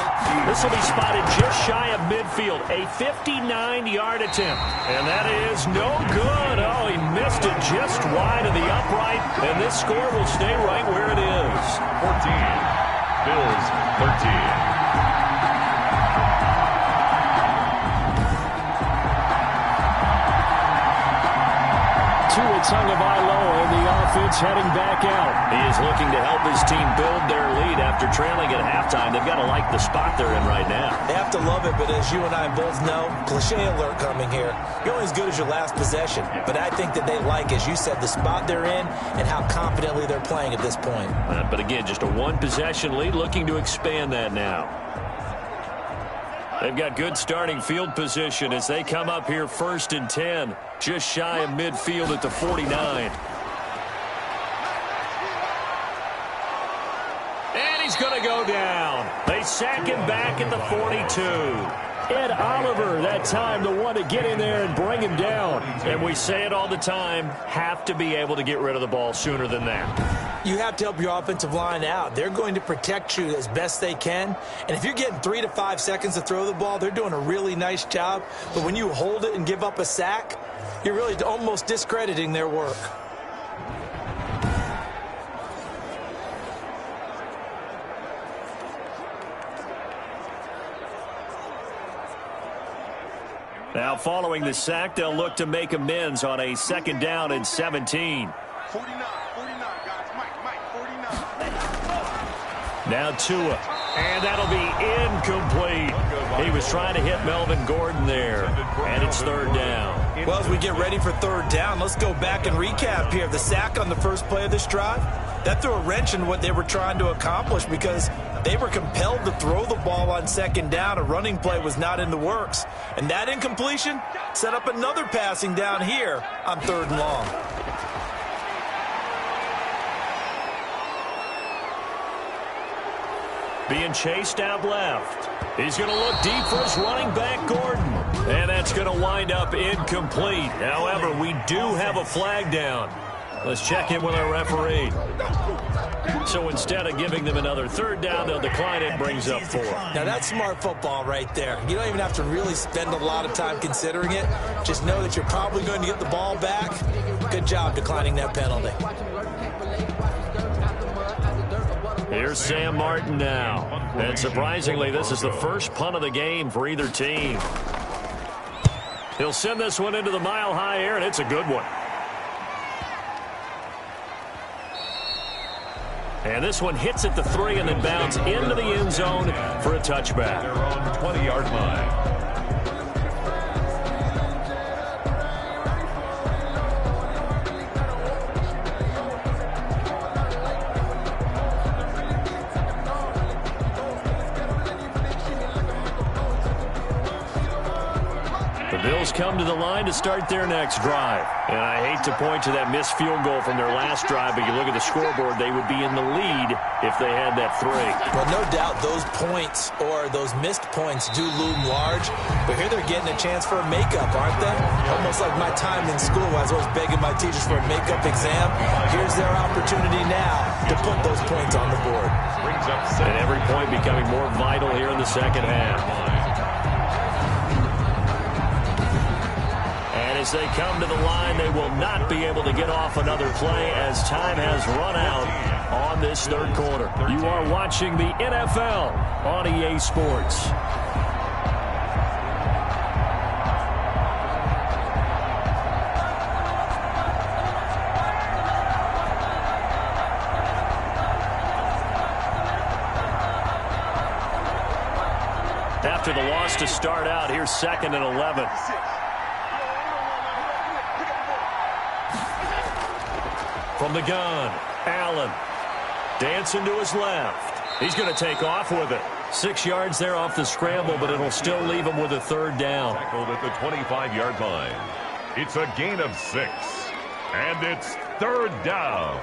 This will be spotted just shy of midfield, a 59-yard attempt. And that is no good. Oh, he missed it just wide of the upright, and this score will stay right where it is. 14, Bills 13. Tagovailoa and the offense heading back out. He is looking to help his team build their lead after trailing at halftime. They've got to like the spot they're in right now. They have to love it, but as you and I both know, cliche alert coming here. You're only as good as your last possession. But I think that they like, as you said, the spot they're in and how confidently they're playing at this point. But again, just a one-possession lead, looking to expand that now. They've got good starting field position as they come up here 1st and 10, just shy of midfield at the 49. And he's going to go down. They sack him back at the 42. Ed Oliver, that time, the one to get in there and bring him down. And we say it all the time, have to be able to get rid of the ball sooner than that. You have to help your offensive line out. They're going to protect you as best they can. And if you're getting 3 to 5 seconds to throw the ball, they're doing a really nice job. But when you hold it and give up a sack, you're really almost discrediting their work. Now, following the sack, they'll look to make amends on a 2nd down and 17. 49, guys. Mike, 49. Now Tua, and that'll be incomplete. He was trying to hit Melvin Gordon there, and it's 3rd down. Well, as we get ready for 3rd down, let's go back and recap here. The sack on the first play of this drive, that threw a wrench in what they were trying to accomplish because they were compelled to throw the ball on 2nd down. A running play was not in the works. And that incompletion set up another passing down here on 3rd and long. Being chased out left. He's going to look deep for his running back, Gordon. And that's going to wind up incomplete. However, we do have a flag down. Let's check in with our referee. So instead of giving them another 3rd down, they'll decline it, brings up 4. Now that's smart football right there. You don't even have to really spend a lot of time considering it. Just know that you're probably going to get the ball back. Good job declining that penalty. Here's Sam Martin now. And surprisingly, this is the first punt of the game for either team. He'll send this one into the mile-high air, and it's a good one. And this one hits at the 3 and then bounds into the end zone for a touchback. They're on the 20-yard line. Bills come to the line to start their next drive. And I hate to point to that missed field goal from their last drive, but you look at the scoreboard, they would be in the lead if they had that 3. Well, no doubt those points or those missed points do loom large, but here they're getting a chance for a makeup, aren't they? Almost like my time in school, I was always begging my teachers for a makeup exam. Here's their opportunity now to put those points on the board. And every point becoming more vital here in the second half. As they come to the line, they will not be able to get off another play as time has run out on this 3rd quarter. You are watching the NFL on EA Sports. After the loss to start out, here's 2nd and 11. From the gun, Allen dancing to his left. He's going to take off with it. 6 yards there off the scramble, but it'll still leave him with a 3rd down. Tackled at the 25-yard line. It's a gain of 6, and it's 3rd down.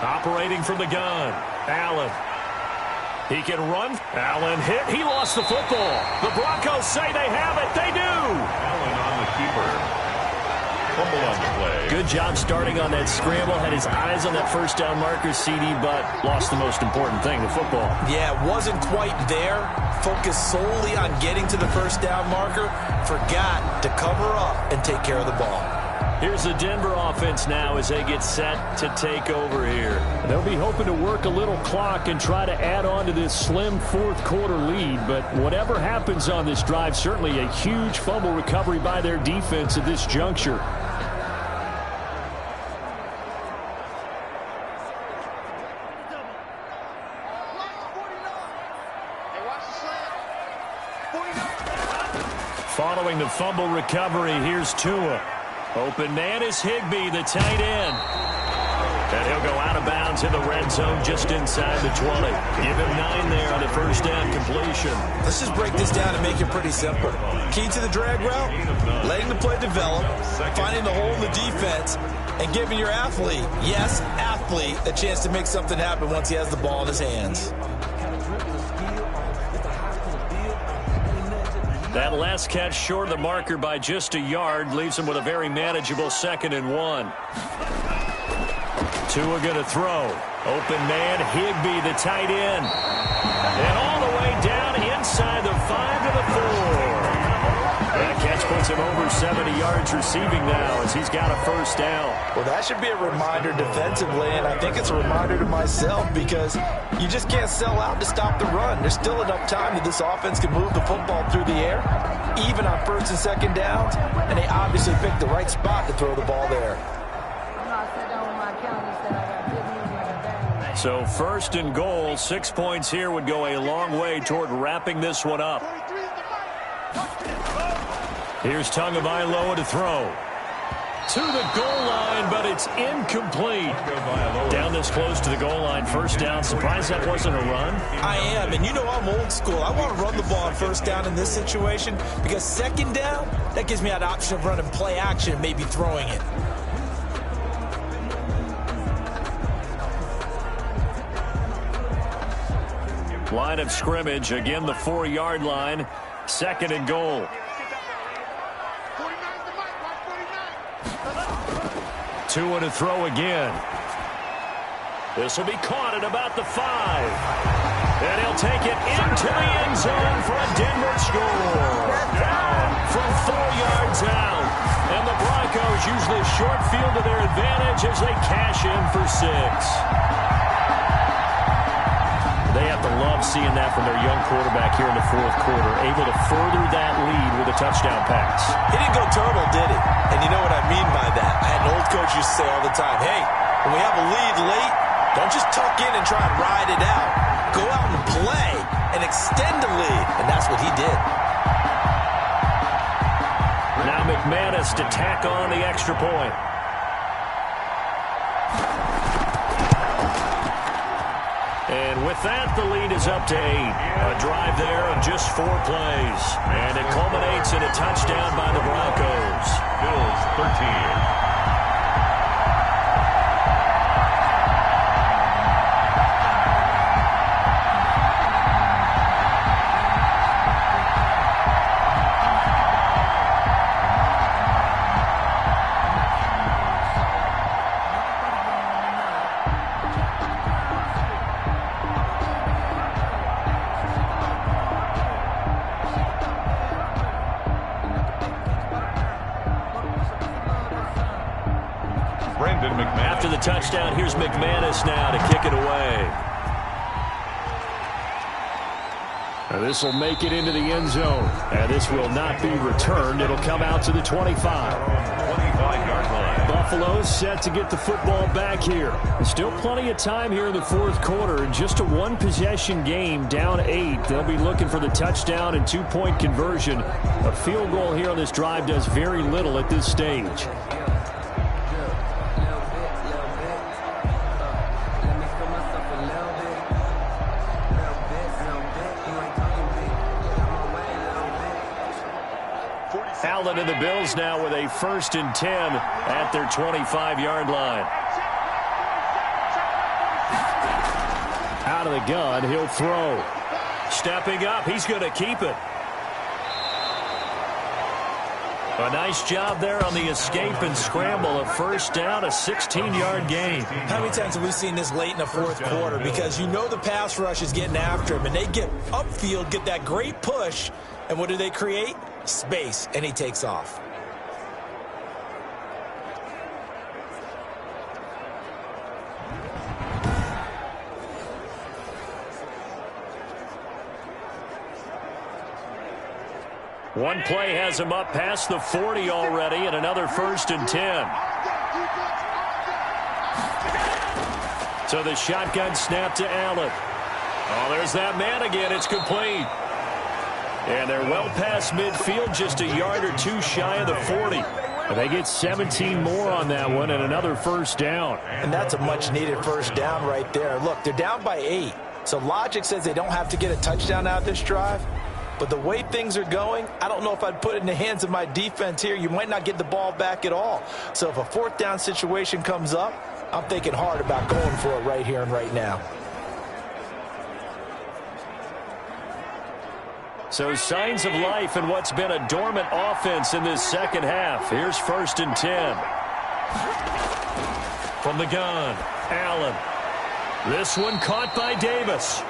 Operating from the gun, Allen. He can run. Allen hit. He lost the football. The Broncos say they have it. They do. Allen on the keeper. Fumble on the play. Good job starting on that scramble. Had his eyes on that 1st down marker, CD, but lost the most important thing, the football. Yeah, wasn't quite there. Focused solely on getting to the 1st down marker. Forgot to cover up and take care of the ball. Here's the Denver offense now as they get set to take over here. They'll be hoping to work a little clock and try to add on to this slim fourth-quarter lead. But whatever happens on this drive, certainly a huge fumble recovery by their defense at this juncture. Following the fumble recovery, here's Tua. Open man is Higbee, the tight end. And he'll go out of bounds in the red zone just inside the 20. Give him 9 there on the first down completion. Let's just break this down and make it pretty simple. Key to the drag route, letting the play develop, finding the hole in the defense, and giving your athlete, yes, athlete, a chance to make something happen once he has the ball in his hands. That last catch short of the marker by just a yard leaves him with a very manageable 2nd and 1. Tua going to throw. Open man, Higbee, the tight end. And all the way down inside the 5 to the 4. That catch puts him over 70 yards receiving now as he's got a first down. Well, that should be a reminder defensively, and I think it's a reminder to myself because you just can't sell out to stop the run. There's still enough time that this offense can move the football through the air, even on 1st and 2nd downs, and they obviously picked the right spot to throw the ball there. So 1st and goal, 6 points here would go a long way toward wrapping this one up. Here's Tagovailoa to throw. To the goal line, but it's incomplete. Down this close to the goal line, first down. Surprised that wasn't a run? I am, and you know I'm old school. I want to run the ball on first down in this situation because 2nd down, that gives me that option of running play action and maybe throwing it. Line of scrimmage, again the 4-yard line, 2nd and goal. Tua to throw again. This will be caught at about the 5. And he'll take it into the end zone for a Denver score. From 4 yards out. And the Broncos use the short field to their advantage as they cash in for 6. They have to love seeing that from their young quarterback here in the 4th quarter, able to further that lead with a touchdown pass. He didn't go turtle, did he? And you know what I mean by that. I had an old coach used to say all the time, hey, when we have a lead late, don't just tuck in and try and ride it out. Go out and play and extend the lead. And that's what he did. Now McManus to tack on the extra point. And with that, the lead is up to 8. A drive there of just 4 plays. And it culminates in a touchdown by the Broncos. Bills 13. After the touchdown, here's McManus now to kick it away. This will make it into the end zone. And this will not be returned. It'll come out to the 25. 25-yard line. Buffalo set to get the football back here. There's still plenty of time here in the 4th quarter. Just a 1-possession game, down 8. They'll be looking for the touchdown and 2-point conversion. A field goal here on this drive does very little at this stage. Allen and the Bills now with a 1st and 10 at their 25-yard line. Out of the gun, he'll throw. Stepping up, he's going to keep it. A nice job there on the escape and scramble. A first down, a 16-yard gain. How many times have we seen this late in the 4th quarter? Because you know the pass rush is getting after him, and they get upfield, get that great push, and what do they create? Space, and he takes off. One play has him up past the 40 already, and another 1st and 10. So the shotgun snap to Allen. Oh, there's that man again. It's complete. And they're well past midfield, just a yard or two shy of the 40. And they get 17 more on that one and another 1st down. And that's a much-needed 1st down right there. Look, they're down by 8. So logic says they don't have to get a touchdown out of this drive. But the way things are going, I don't know if I'd put it in the hands of my defense here. You might not get the ball back at all. So if a 4th down situation comes up, I'm thinking hard about going for it right here and right now. So signs of life in what's been a dormant offense in this second half. Here's 1st and 10. From the gun, Allen. This one caught by Davis.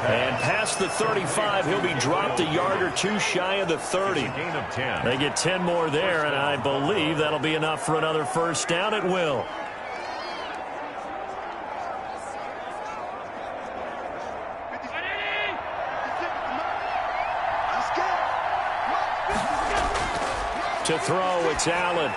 And past the 35, he'll be dropped a yard or two shy of the 30. They get 10 more there, and I believe that'll be enough for another 1st down. It will. To throw, it's Allen.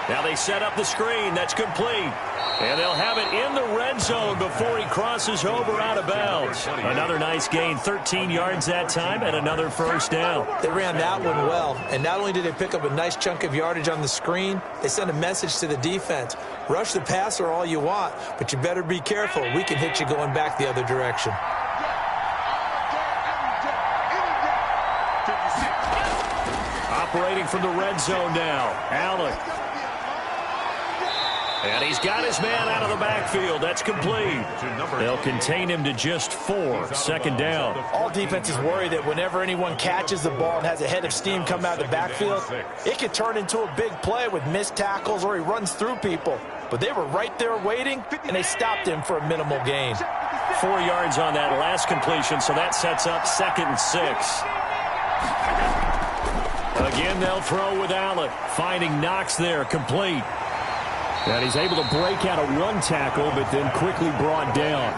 Now they set up the screen. That's complete. And they'll have it in the red zone before he crosses over out of bounds. Another nice gain, 13 yards that time, and another 1st down. They ran that one well, and not only did they pick up a nice chunk of yardage on the screen, they sent a message to the defense. Rush the passer all you want, but you better be careful. We can hit you going back the other direction. Operating from the red zone now, Allen. And he's got his man out of the backfield. That's complete. They'll contain him to just 4. 2nd down. All defenses worry that whenever anyone catches the ball and has a head of steam come out of the backfield, it could turn into a big play with missed tackles or he runs through people. But they were right there waiting, and they stopped him for a minimal gain. 4 yards on that last completion, so that sets up 2nd and 6. Again, they'll throw with Allen. Finding Knox there, complete. And he's able to break out of one tackle, but then quickly brought down.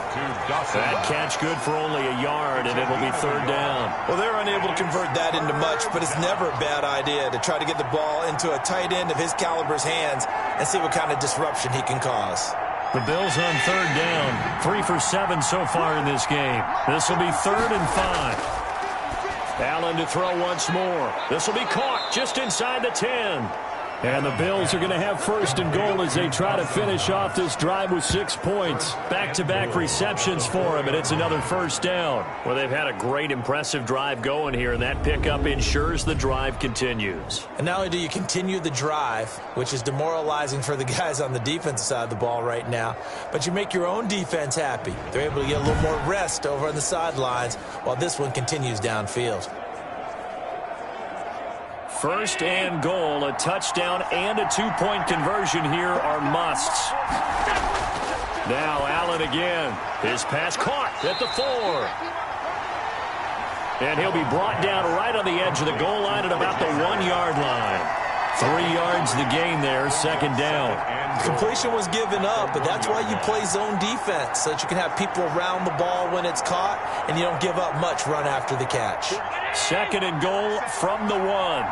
That catch good for only a yard, and it'll be 3rd down. Well, they're unable to convert that into much, but it's never a bad idea to try to get the ball into a tight end of his caliber's hands and see what kind of disruption he can cause. The Bills on 3rd down. 3 for 7 so far in this game. This will be 3rd and 5. Allen to throw once more. This will be caught just inside the 10. And the Bills are going to have 1st and goal as they try to finish off this drive with 6 points. Back-to-back receptions for him, and it's another 1st down. Well, they've had a great, impressive drive going here, and that pickup ensures the drive continues. And not only do you continue the drive, which is demoralizing for the guys on the defensive side of the ball right now, but you make your own defense happy. They're able to get a little more rest over on the sidelines while this one continues downfield. 1st and goal, a touchdown and a 2-point conversion here are musts. Now Allen again. His pass caught at the 4. And he'll be brought down right on the edge of the goal line at about the 1-yard line. 3 yards the gain there, 2nd down. Completion was given up, but that's why you play zone defense, so that you can have people around the ball when it's caught, and you don't give up much run after the catch. 2nd and goal from the 1.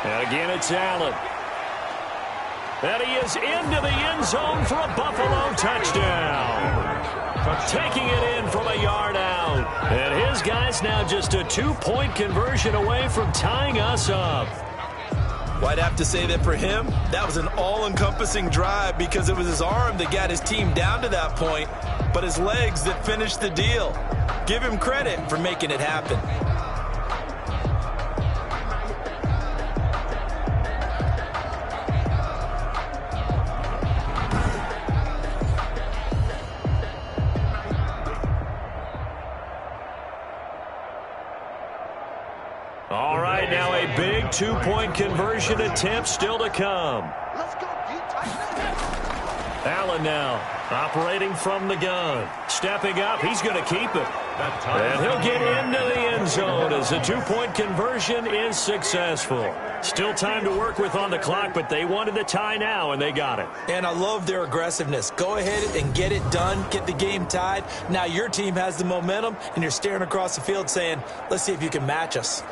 And again, it's Allen. And he is into the end zone for a Buffalo touchdown. Taking it in from a yard out. And his guy's now just a 2-point conversion away from tying us up. Well, I'd have to say that for him, that was an all-encompassing drive because it was his arm that got his team down to that point, but his legs that finished the deal. Give him credit for making it happen. All right, now a big 2-point conversion attempt still to come. Allen now operating from the gun. Stepping up, he's going to keep it. And he'll get into the end zone as the two-point conversion is successful. Still time to work with on the clock, but they wanted the tie now, and they got it. And I love their aggressiveness. Go ahead and get it done, get the game tied. Now your team has the momentum, and you're staring across the field saying, let's see if you can match us.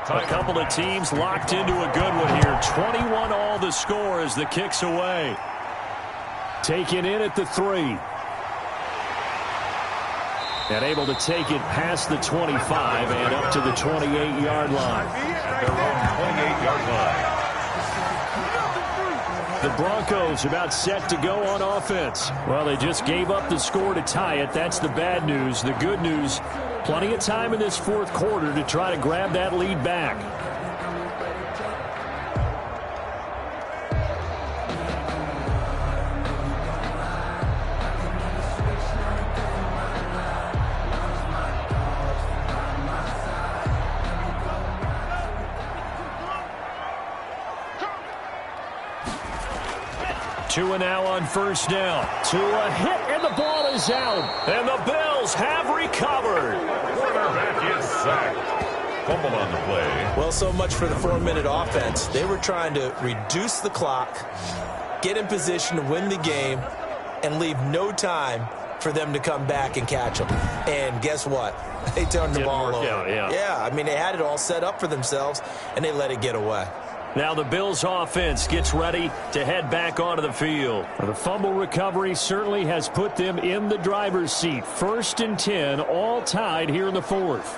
A couple of teams locked into a good one here. 21 all the score as the kick's away. Taken in at the 3. And able to take it past the 25 and up to the 28-yard line. Their own 28-yard line. The Broncos about set to go on offense. Well, they just gave up the score to tie it. That's the bad news. The good news, plenty of time in this fourth quarter to try to grab that lead back. Tua now on first down. Tua hit, and the ball is out. And the Bills have recovered. Quarterback is sacked. Fumble on the play. Well, so much for the 4-minute offense. They were trying to reduce the clock, get in position to win the game, and leave no time for them to come back and catch them. And guess what? They turned the ball over. Yeah, I mean, they had it all set up for themselves, and they let it get away. Now the Bills offense gets ready to head back onto the field. The fumble recovery certainly has put them in the driver's seat. 1st and 10, all tied here in the fourth.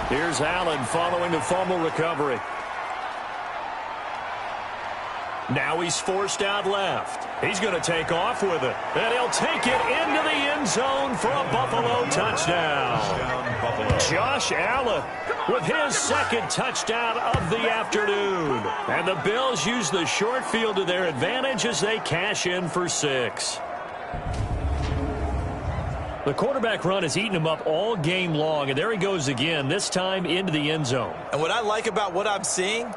Here's Allen following the fumble recovery. Now he's forced out left. He's going to take off with it. And he'll take it into the end zone for a Buffalo touchdown. Josh Allen with his second touchdown of the afternoon. And the Bills use the short field to their advantage as they cash in for 6. The quarterback run has eaten him up all game long, and there he goes again, this time into the end zone. And what I like about what I'm seeing,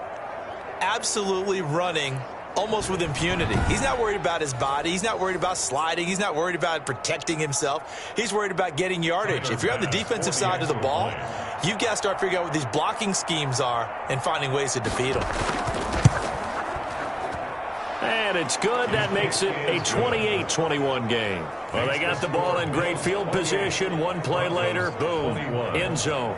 absolutely running almost with impunity. He's not worried about his body. He's not worried about sliding. He's not worried about protecting himself. He's worried about getting yardage. If you're on the defensive side of the ball, you've got to start figuring out what these blocking schemes are and finding ways to defeat them. And it's good. That makes it a 28-21 game. Well, they got the ball in great field position. One play later, boom, end zone.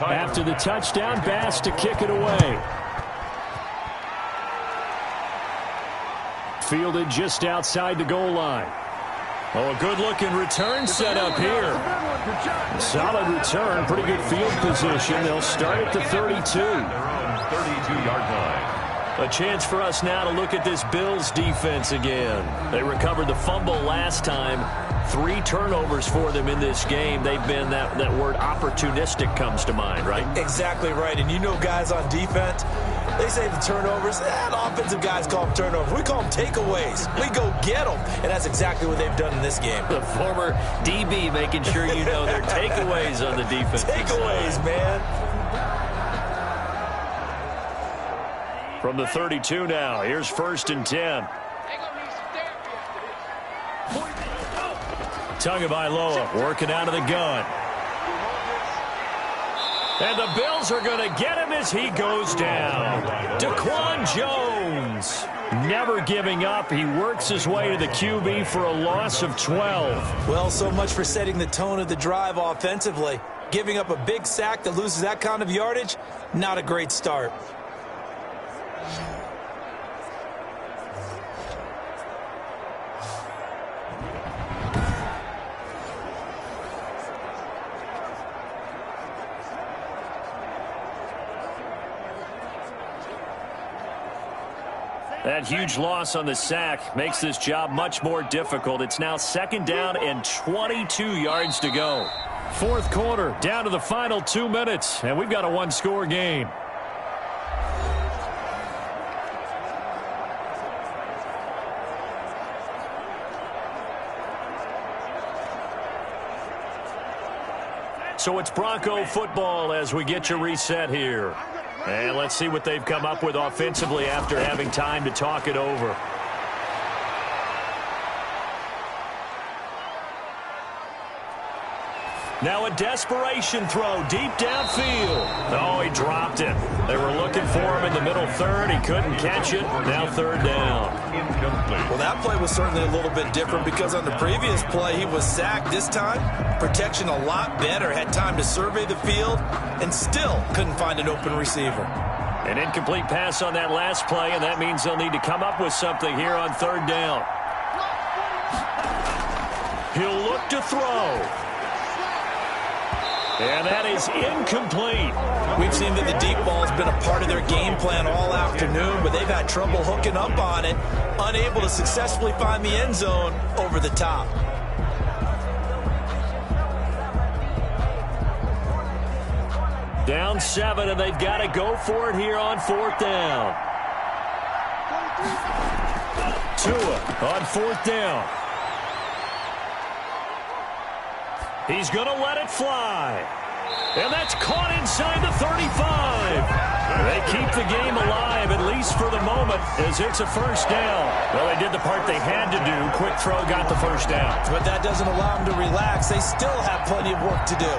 After the touchdown, Bass to kick it away. Fielded just outside the goal line. Oh, a good-looking return set up here. Solid return, pretty good field position. They'll start at the 32. Their own 32-yard line. A chance for us now to look at this Bills defense again. They recovered the fumble last time. 3 turnovers for them in this game. They've been, that word opportunistic comes to mind, right? Exactly right. And you know guys on defense, they say the turnovers, the offensive guys call them turnovers. We call them takeaways. We go get them. And that's exactly what they've done in this game. The former DB making sure you know their takeaways on the defense. Takeaways, man. From the 32 now, here's 1st and 10. Tagovailoa working out of the gun. And the Bills are going to get him as he goes down. Daquan Jones, never giving up. He works his way to the QB for a loss of 12. Well, so much for setting the tone of the drive offensively. Giving up a big sack that loses that kind of yardage, not a great start. That huge loss on the sack makes this job much more difficult. It's now 2nd down and 22 yards to go. 4th quarter, down to the final 2 minutes, and we've got a one-score game. So it's Bronco football as we get you reset here. And let's see what they've come up with offensively after having time to talk it over. Now a desperation throw deep downfield. Oh, he dropped it. They were looking for him in the middle third. He couldn't catch it. Now 3rd down. Incomplete. Well, that play was certainly a little bit different because on the previous play he was sacked. This time, protection a lot better. Had time to survey the field and still couldn't find an open receiver. An incomplete pass on that last play, and that means they'll need to come up with something here on 3rd down. He'll look to throw. And that is incomplete. We've seen that the deep ball has been a part of their game plan all afternoon, but they've had trouble hooking up on it, unable to successfully find the end zone over the top. Down 7, and they've got to go for it here on 4th down. Tua on 4th down. He's going to let it fly. And that's caught inside the 35. They keep the game alive, at least for the moment, as it's a 1st down. Well, they did the part they had to do. Quick throw got the 1st down. But that doesn't allow them to relax. They still have plenty of work to do.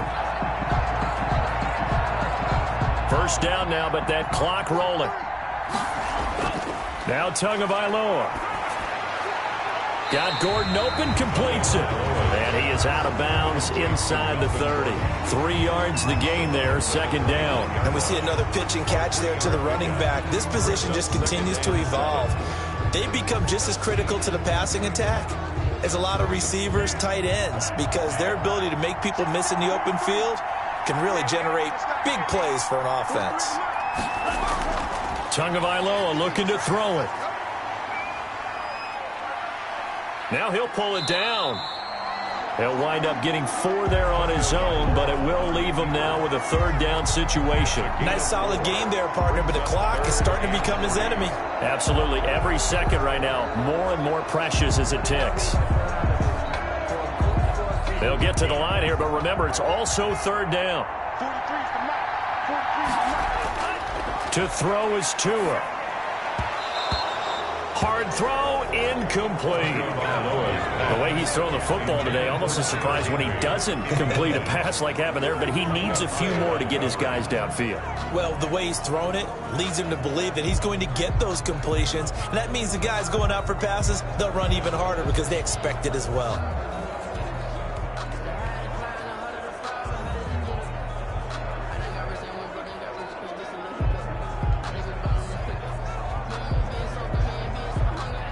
1st down now, but that clock rolling. Now Tagovailoa. Got Gordon open, completes it. And he is out of bounds inside the 30. 3 yards the gain there, 2nd down. And we see another pitch and catch there to the running back. This position just continues to evolve. They become just as critical to the passing attack as a lot of receivers, tight ends, because their ability to make people miss in the open field can really generate big plays for an offense. Tagovailoa looking to throw it. Now he'll pull it down. He'll wind up getting 4 there on his own, but it will leave him now with a 3rd down situation. Nice solid game there, partner, but the clock is starting to become his enemy. Absolutely. Every second right now, more and more precious as it ticks. They'll get to the line here, but remember, it's also 3rd down. To throw is Tua. Hard throw, incomplete. The way he's throwing the football today, almost a surprise when he doesn't complete a pass like happened there, but he needs a few more to get his guys downfield. Well, the way he's thrown it leads him to believe that he's going to get those completions, and that means the guys going out for passes, they'll run even harder because they expect it as well.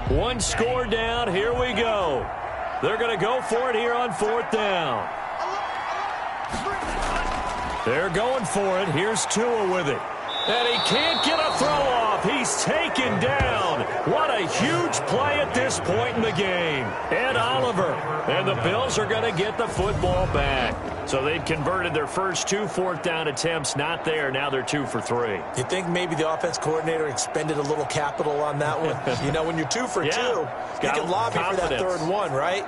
One score down. Here we go. They're going to go for it here on 4th down. They're going for it. Here's Tua with it. And he can't get a throw off. He's taken down. What a huge play at this point in the game. Ed Oliver. And the Bills are going to get the football back. So they'd converted their first 2 4th down attempts. Not there. Now they're 2 for 3. You think maybe the offense coordinator expended a little capital on that one? You know, when you're 2 for 2, you can lobby for that 3rd one, right?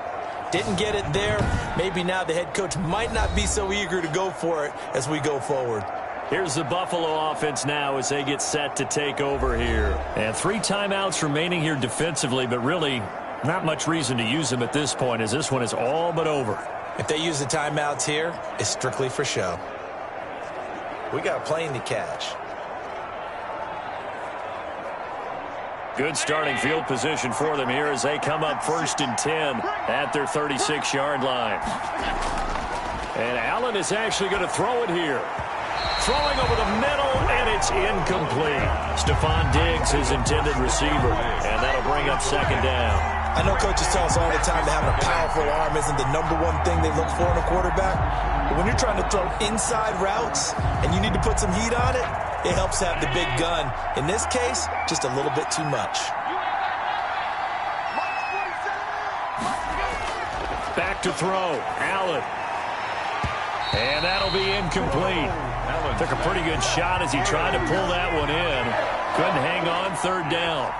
Didn't get it there. Maybe now the head coach might not be so eager to go for it as we go forward. Here's the Buffalo offense now as they get set to take over here. And 3 timeouts remaining here defensively, but really not much reason to use them at this point as this one is all but over. If they use the timeouts here, it's strictly for show. We got a plane to catch. Good starting field position for them here as they come up 1st and 10 at their 36-yard line. And Allen is actually going to throw it here. Throwing over the middle, and it's incomplete. Stephon Diggs, his intended receiver, and that'll bring up 2nd down. I know coaches tell us all the time that having a powerful arm isn't the #1 thing they look for in a quarterback. But when you're trying to throw inside routes and you need to put some heat on it, it helps have the big gun. In this case, just a little bit too much. Back to throw. Allen. And that'll be incomplete. Allen took a pretty good shot as he tried to pull that one in. Couldn't hang on, 3rd down.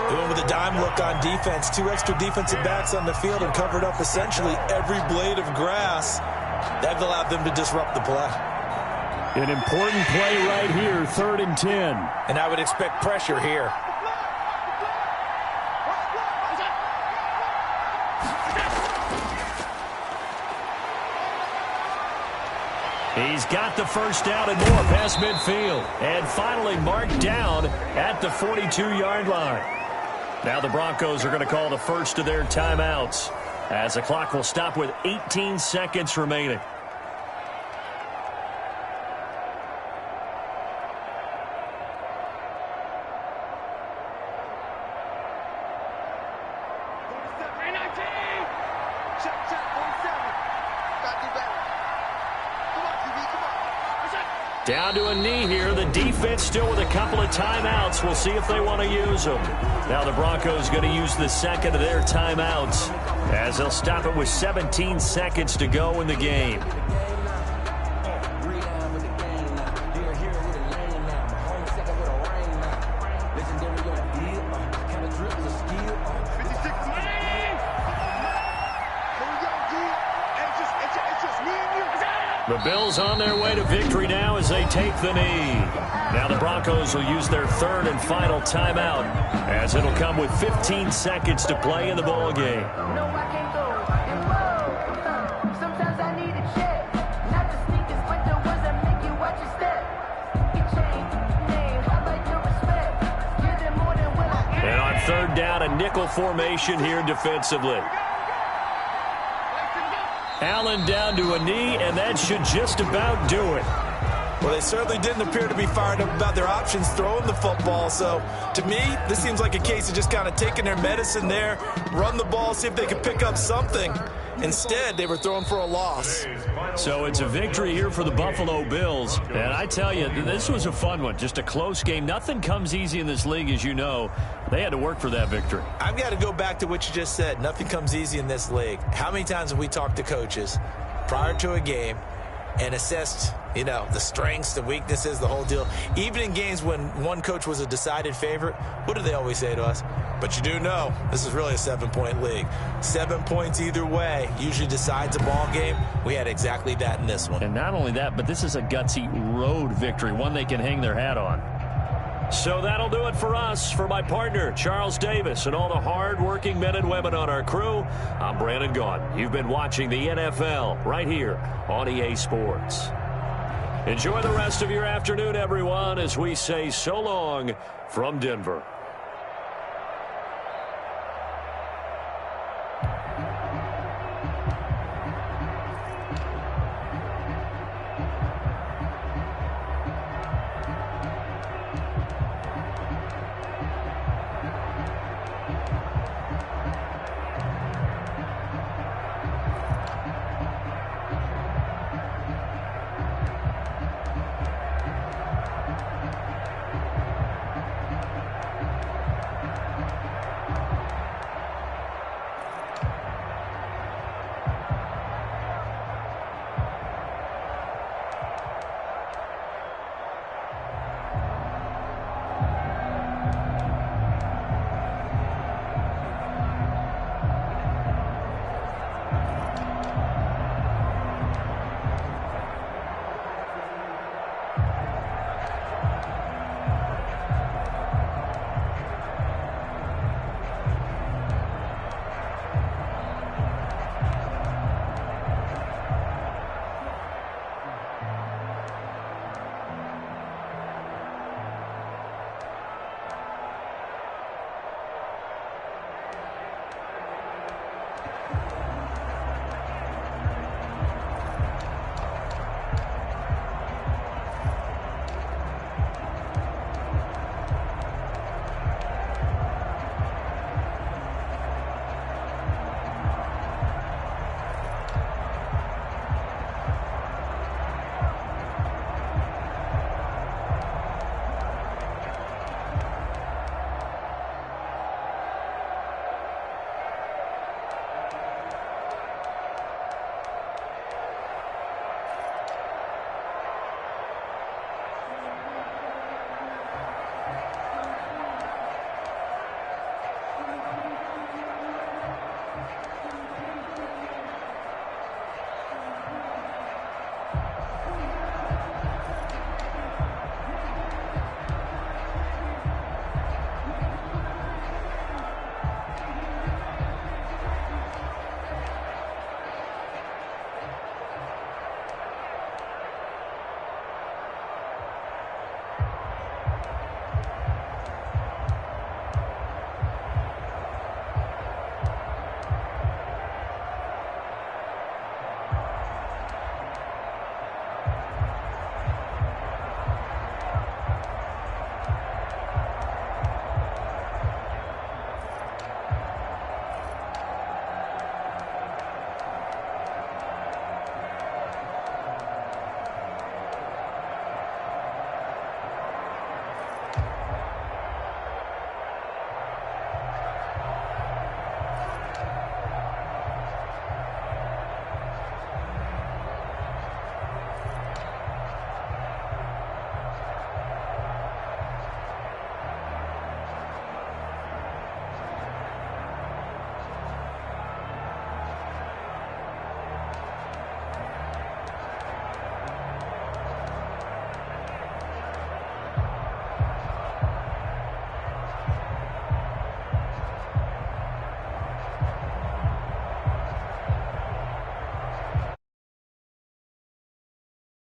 Going with a dime look on defense. 2 extra defensive backs on the field and covered up essentially every blade of grass. That allowed them to disrupt the play. An important play right here, 3rd and 10. And I would expect pressure here. He's got the 1st down and more past midfield. And finally marked down at the 42-yard line. Now the Broncos are going to call the first of their timeouts as the clock will stop with 18 seconds remaining. Down to a knee here. The defense still with a couple of timeouts. We'll see if they want to use them. Now the Broncos going to use the 2nd of their timeouts as they'll stop it with 17 seconds to go in the game. The Bills on their way to victory now as they take the knee. Now the Broncos will use their 3rd and final timeout as it'll come with 15 seconds to play in the ball game. And on 3rd down, a nickel formation here defensively. Allen down to a knee, and that should just about do it. Well, they certainly didn't appear to be fired up about their options throwing the football. So, to me, this seems like a case of just kind of taking their medicine there, run the ball, see if they can pick up something. Instead, they were throwing for a loss. So it's a victory here for the Buffalo Bills. And I tell you, this was a fun one. Just a close game. Nothing comes easy in this league, as you know. They had to work for that victory. I've got to go back to what you just said. Nothing comes easy in this league. How many times have we talked to coaches prior to a game and assessed, you know, the strengths, the weaknesses, the whole deal? Even in games when one coach was a decided favorite, what do they always say to us? But you do know this is really a 7-point league. 7 points either way usually decides a ball game. We had exactly that in this one. And not only that, but this is a gutsy road victory, one they can hang their hat on. So that'll do it for us. For my partner, Charles Davis, and all the hard-working men and women on our crew, I'm Brandon Gaudin. You've been watching the NFL right here on EA Sports. Enjoy the rest of your afternoon, everyone, as we say so long from Denver.